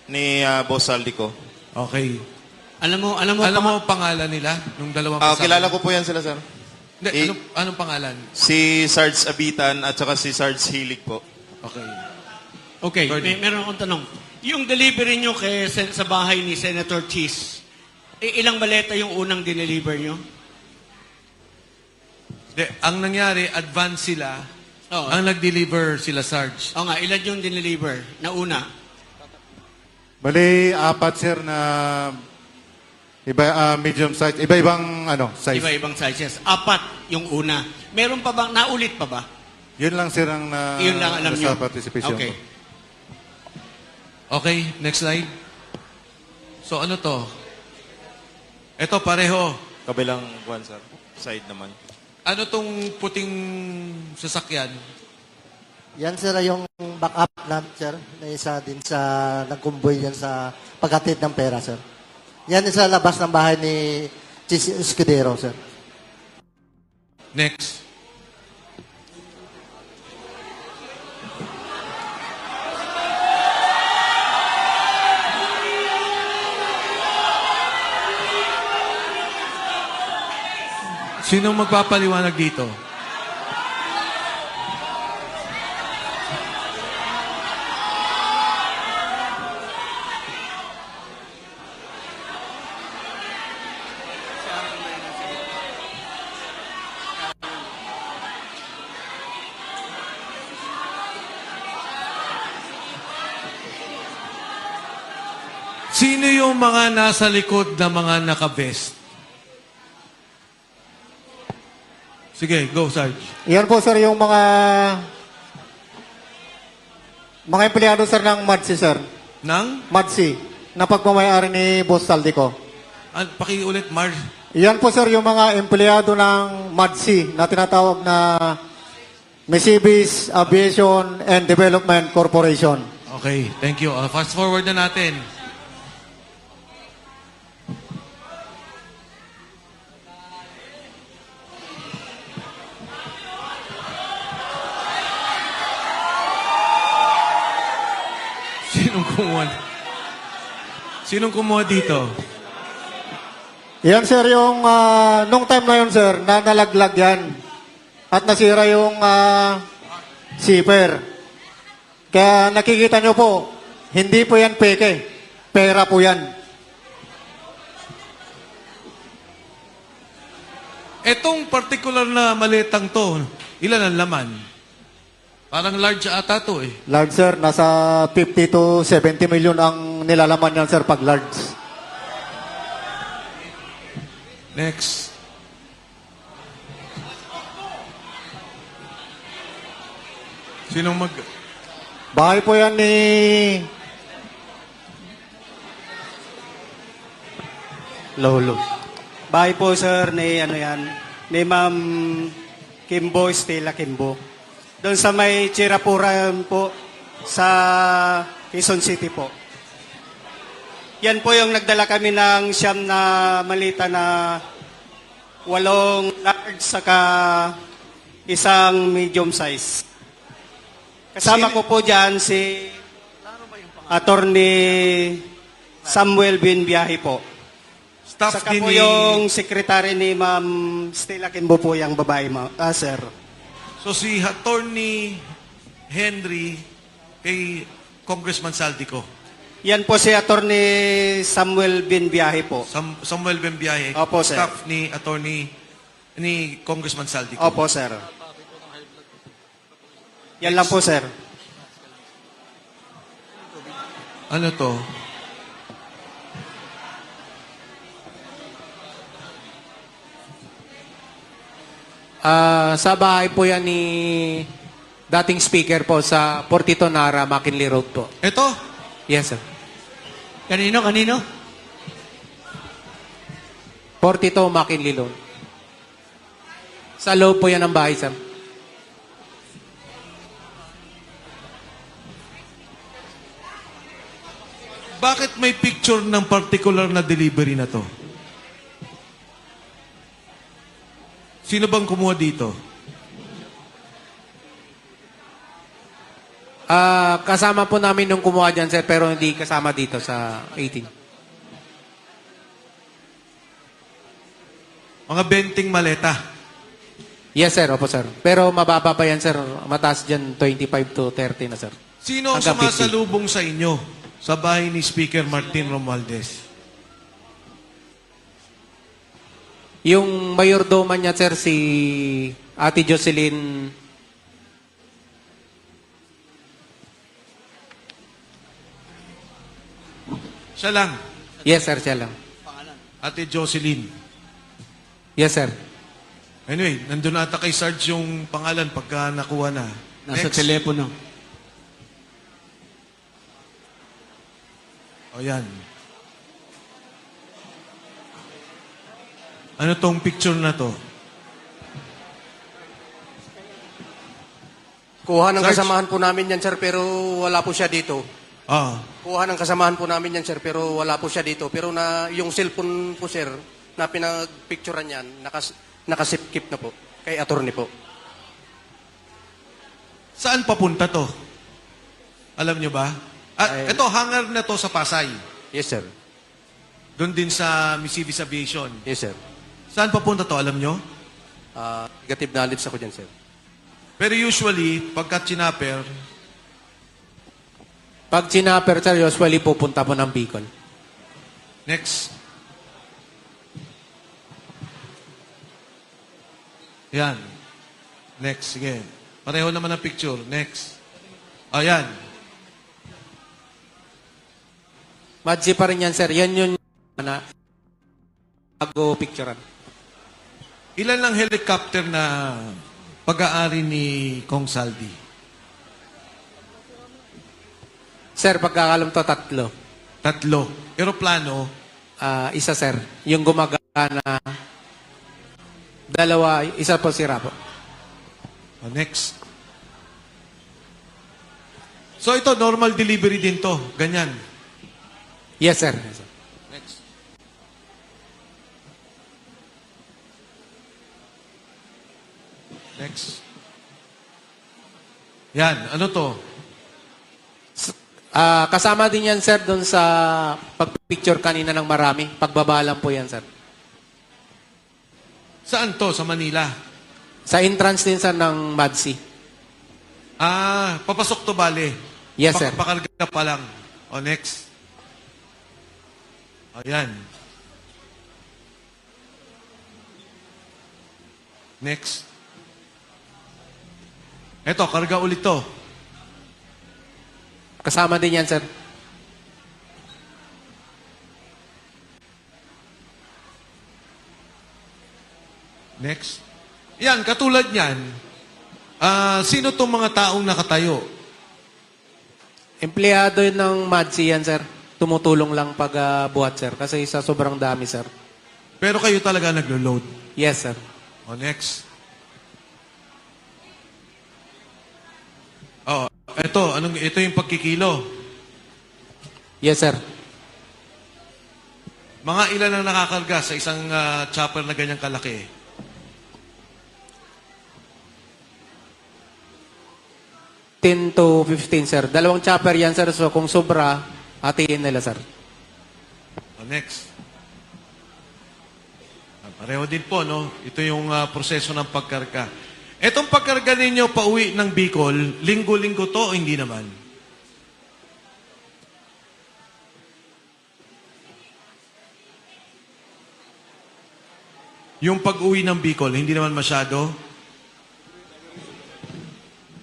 ni Boss Saldico. Okay. Alam mo pangalan nila nung dalawang Kilala ko po yan sila sir. Hindi, anong pangalan? Si Sarge Abitan at saka si Sarge Hilig po. Okay. Meron akong tanong. Yung delivery nyo sa bahay ni Senator Cheese, ilang maleta yung unang dineliver nyo? Ang nangyari, advance sila. Ang nag-deliver sila, Sarge. Oo nga, ilan yung dineliver na una? Bali, 4 sir na medium size, iba-ibang size. Iba-ibang sizes. 4 yung una. Meron pa bang, naulit pa ba? Yun lang sir ang Yun lang alam sa nyo. participation Okay. ko. Okay, next slide. So ano to? Ito pareho. Kabilang one sir, side naman. Ano tong puting sasakyan? Yan sir yung backup namin sir, na isa din sa nagkumboy yan sa paghatid ng pera sir. Yan sa labas ng bahay ni Cheese Escudero sir. Next. Sinong magpapaliwanag dito? Sino yung mga nasa likod na mga naka-vest? Sige, go, Sarge. Yan po sir yung mga empleyado sir ng MADSI sir. Nang? MADSI, na pagmamayari ni Boss Saldico. Pakiulit, Marge. Yan po sir yung mga empleyado ng MADSI na tinatawag na Misibis Aviation and Development Corporation. Okay, thank you. Fast forward na natin. Sinong kumuha dito? Yan sir yung nung time na yun sir, na nalaglag yan. At nasira yung zipper. Kaya nakikita nyo po, hindi po yan peke. Pera po yan. Etong particular na maletang to, ilan ang laman? Parang large ata to eh. Large sir, nasa 50 to 70 million ang nilalaman yan sir pag large. Next. Sinong mag... Bahay po yan ni... Lolo. Bahay po sir ni ni Ma'am Kimbo, Stella Kimbo. Doon sa may Chirapuran po sa Quezon City po. Yan po yung nagdala kami ng siyam na malita na 8 large saka isang medium size. Kasama ko po dyan si Attorney Samuel Binbiyahe po. Saka po yung secretary ni Ma'am Stella Kimbo po yung babae, sir. So si Attorney Henry kay Congressman Saldico. Yan po si Attorney Samuel Binbiyahe po. Samuel Binbiyahe. Opo, sir. Staff ni ni Congressman Saldico. Opo, sir. Yan lang po, sir. Ano to? Sa bahay po yan ni dating speaker po sa Portito Nara, McKinley Road po. Ito? Yes, sir. Kanino? 42 McKinley Loan. Sa loob po yan ng bahay, sir. Bakit may picture ng particular na delivery na to? Sino bang kumuha dito? Kasama po namin nung kumuha dyan, sir, pero hindi kasama dito sa 18. Mga benting maleta. Yes, sir. Opo, sir. Pero mababa pa yan, sir. Mataas dyan, 25 to 30 na, sir. Sino ang Hanggang 50. sumasalubong sa inyo sa bahay ni Speaker Martin Romualdez? Yung mayordoma niya, sir, si Ate Jocelyn. Siya lang. Yes, sir. Siya lang. Ate Jocelyn. Yes, sir. Anyway, nandun ata kay Sarge yung pangalan pagka nakuha na. Nasa Next. telepono. O yan. Ano tong picture na to? Kuha ng Sarge. kasamahan po namin yan, sir, pero wala po siya dito. Ah. Kuha ng kasamahan po namin yan, sir, pero wala po siya dito. Pero na yung cellphone po, sir, na pinagpicturean yan, nakasipkip na po. Kay attorney po. Saan papunta to? Alam nyo ba? Ito, hangar na to sa Pasay. Yes, sir. Doon din sa Missivis Aviation. Yes, sir. Saan papunta to? Alam nyo? Negative knowledge ako dyan, sir. Pero usually, pagka chinapper, Pag chinapper, sir, usually pupunta po ng Bicol. next. Yan. Next, sige. Pareho naman ang picture. Next. Ayan. Madsi pa rin yan, sir. Yan yun na bago picturean. Ilan lang helicopter na pag-aari ni Kong Saldi? Sir, pagkakalam to, 3. 3. Aeroplano? Isa, sir. Yung gumagana, 2, isa po sira po. Next. So ito, normal delivery din to. Ganyan. Yes, sir. Yes, sir. Next. Next. Yan. Ano to? Kasama din yan, sir, doon sa pagpicture kanina ng marami. Pagbabalang po yan, sir. Saan to? Sa Manila? Sa entrance din, sir, ng Madsi. Papasok to bale. Yes, sir. Pakarga pa lang. O, next. Ayan. Next. Eto, karga ulit to. Kasama din yan, sir. Next. Yan, katulad niyan, sino tong mga taong nakatayo? Empleyado ng Madsi yan, sir. Tumutulong lang pag buhat, sir. Kasi sa sobrang dami, sir. Pero kayo talaga naglo-load? Yes, sir. O, next. Oh, ito yung pagkikilo. Yes, sir. Mga ilan ang nakakarga sa isang chopper na ganyang kalaki? $10 to 15, sir. 2 chopper yan, sir. So, kung sobra, hatiin nila, sir. O, next. Pareho din po, no? Ito yung proseso ng pagkarga. Etong pagkarga ninyo pauwi ng Bicol, linggo-linggo to o hindi naman? Yung pag-uwi ng Bicol, hindi naman masyado?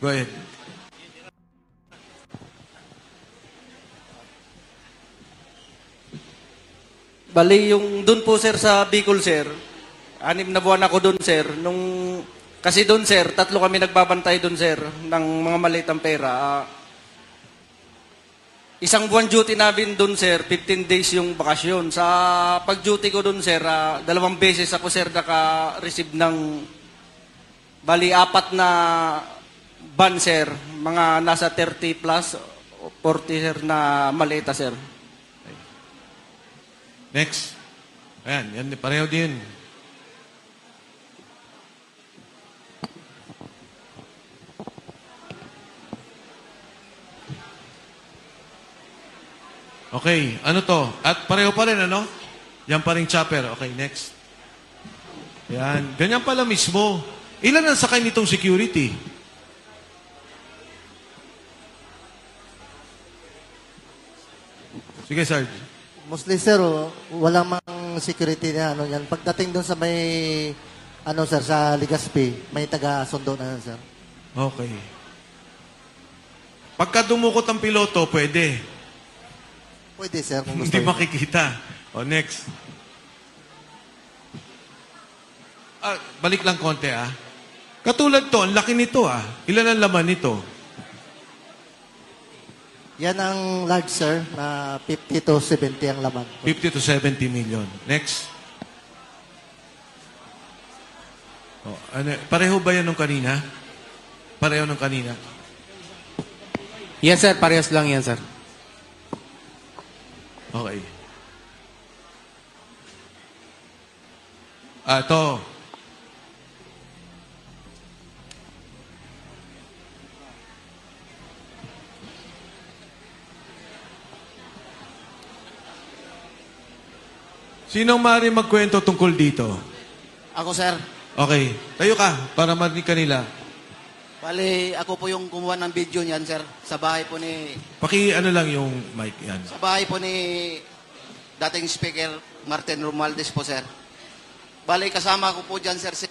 Go ahead. Bali, yung doon po, sir, sa Bicol, sir, 6 na buwan ako doon, sir. Kasi doon, sir, 3 kami nagbabantay doon, sir, ng mga malitang pera. isang buwan duty namin doon, sir, 15 days yung bakasyon. Sa pag-duty ko doon, sir, 2 beses ako, sir, naka-receive ng bali 4 na ban, sir. Mga nasa 30 plus, 40, sir, na maleta, sir. Next. Ayan, yan, pareho din. Okay, ano to? At pareho pa rin, ano? Yan pa rin chopper. Okay, next. Yan, ganyan pala mismo. Ilan ang sakay nitong security? Sige, Sarge. Mostly, sir, walang mang security na ano yan. Pagdating doon sa may, ano, sir, sa Legazpi, may taga-sundo na yan, sir. Okay. Pagka dumukot ang piloto, pwede. Pwede, sir, kung gusto Hindi niyo. makikita. O, next. Balik lang konti, Katulad to, ang laki nito, Ilan ang laman nito? Yan ang large, sir, na 50 to 70 ang laman. 50 to 70 million. Next. Pareho ba yan nung kanina? Pareho nung kanina? Yes, sir. Parehas lang yan, sir. Okay. Ito. Sinong maaari magkwento tungkol dito? Ako, sir. Okay. Tayo ka para marinig kanila. Bali, ako po yung kumuha ng video niyan, sir. Sa bahay po ni... Ano lang yung mic yan. Sa bahay po ni dating speaker Martin Romualdez po, sir. Bali, kasama ko po dyan, sir, si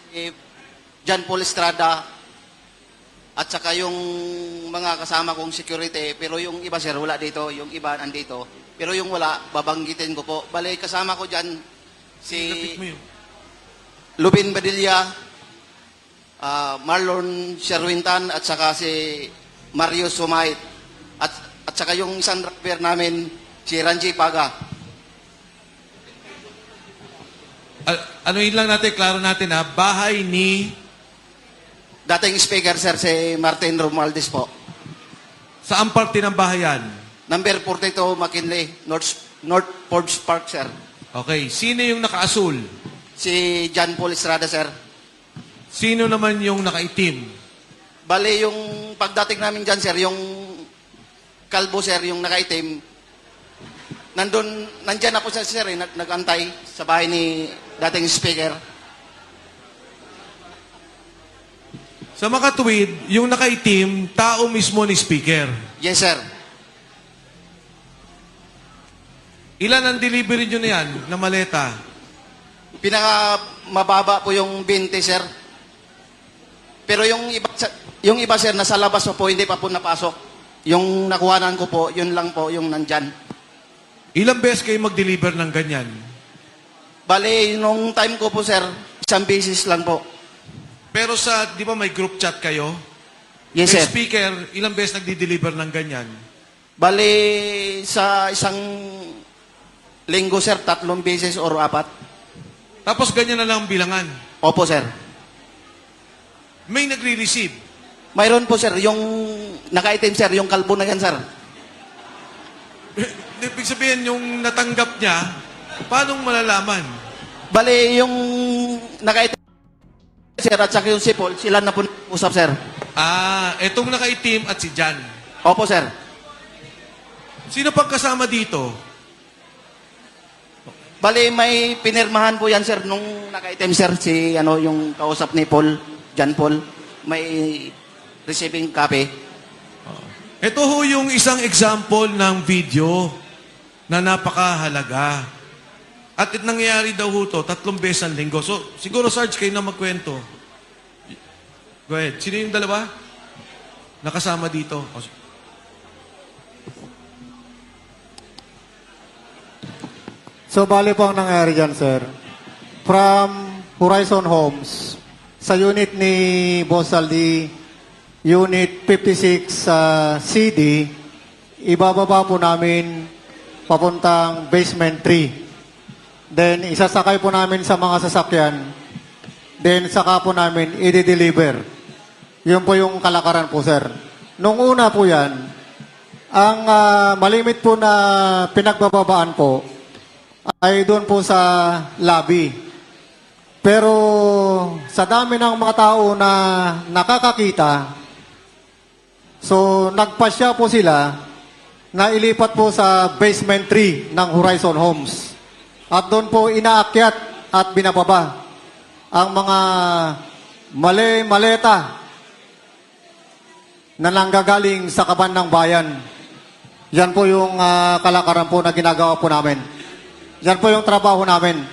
John Paul Estrada at saka yung mga kasama kong security. Pero yung iba, sir, wala dito. Yung iba nandito. Pero yung wala, babanggitin ko po. Bali, kasama ko dyan si Lubin Badilla, Marlon Sherwintan at saka si Mario Sumait at saka yung isang driver namin si Ranji Paga. Ano yun lang natin, klaro natin bahay ni dating speaker, sir, si Martin Romualdez po. Saan parte ng bahay yan? Number 42 McKinley, North Forbes Park, sir. Okay, sino yung nakaasul? Si John Paul Estrada, sir. Sino naman yung nakaitim? Bale, yung pagdating namin dyan, sir, yung kalbo, sir, yung nakaitim, nandyan ako, sir, nag-antay sa bahay ni dating speaker. Sa makatuwid, yung nakaitim, tao mismo ni speaker. Yes, sir. Ilan ang delivery nyo na yan, na maleta? Pinaka mababa po yung 20, sir. Pero yung iba, sir, nasa labas pa po, hindi pa po napasok. Yung nakuhanan ko po, yun lang po, yung nandyan. Ilang beses kayo mag-deliver ng ganyan? Bale, nung time ko po, sir, isang beses lang po. Pero di ba may group chat kayo? Yes, May sir. speaker, ilang beses nagdi-deliver ng ganyan? Bale, sa isang linggo, sir, 3 beses or 4. Tapos ganyan na lang ang bilangan? Opo, sir. May nagre-receive? Mayroon po, sir. Yung nakaitim, sir. Yung kalbo na yan, sir. Ibig sabihin, yung natanggap niya, paano malalaman? Bale, yung nakaitim, sir, at saka yung si Paul, sila na po usap, sir. Etong nakaitim at si Jan. Opo, sir. Sino pang kasama dito? Bale, may pinirmahan po yan, sir, nung nakaitim, sir, si yung kausap ni Paul, John Paul. May receiving copy. Ito ho yung isang example ng video na napakahalaga. At nangyayari daw ho to 3 beses ang linggo. So, siguro, Sarge, kayo na magkwento. Go ahead. Sino yung dalawa? Nakasama dito. So, bali po ang nangyari dyan, sir. From Horizon Homes, sa unit ni Boss Aldi, Unit 56 CD, ibababa po namin papuntang basement 3. Then, isasakay po namin sa mga sasakyan. Then, saka po namin i-deliver. Yun po yung kalakaran po, sir. Nung una po yan, ang malimit po na pinagbababaan po ay doon po sa lobby. Pero sa dami ng mga tao na nakakakita, so nagpasya po sila na ilipat po sa basement 3 ng Horizon Homes. At doon po inaakyat at binababa ang mga maleta na nanggagaling sa kaban ng bayan. Yan po yung kalakaran po na ginagawa po namin. Yan po yung trabaho namin.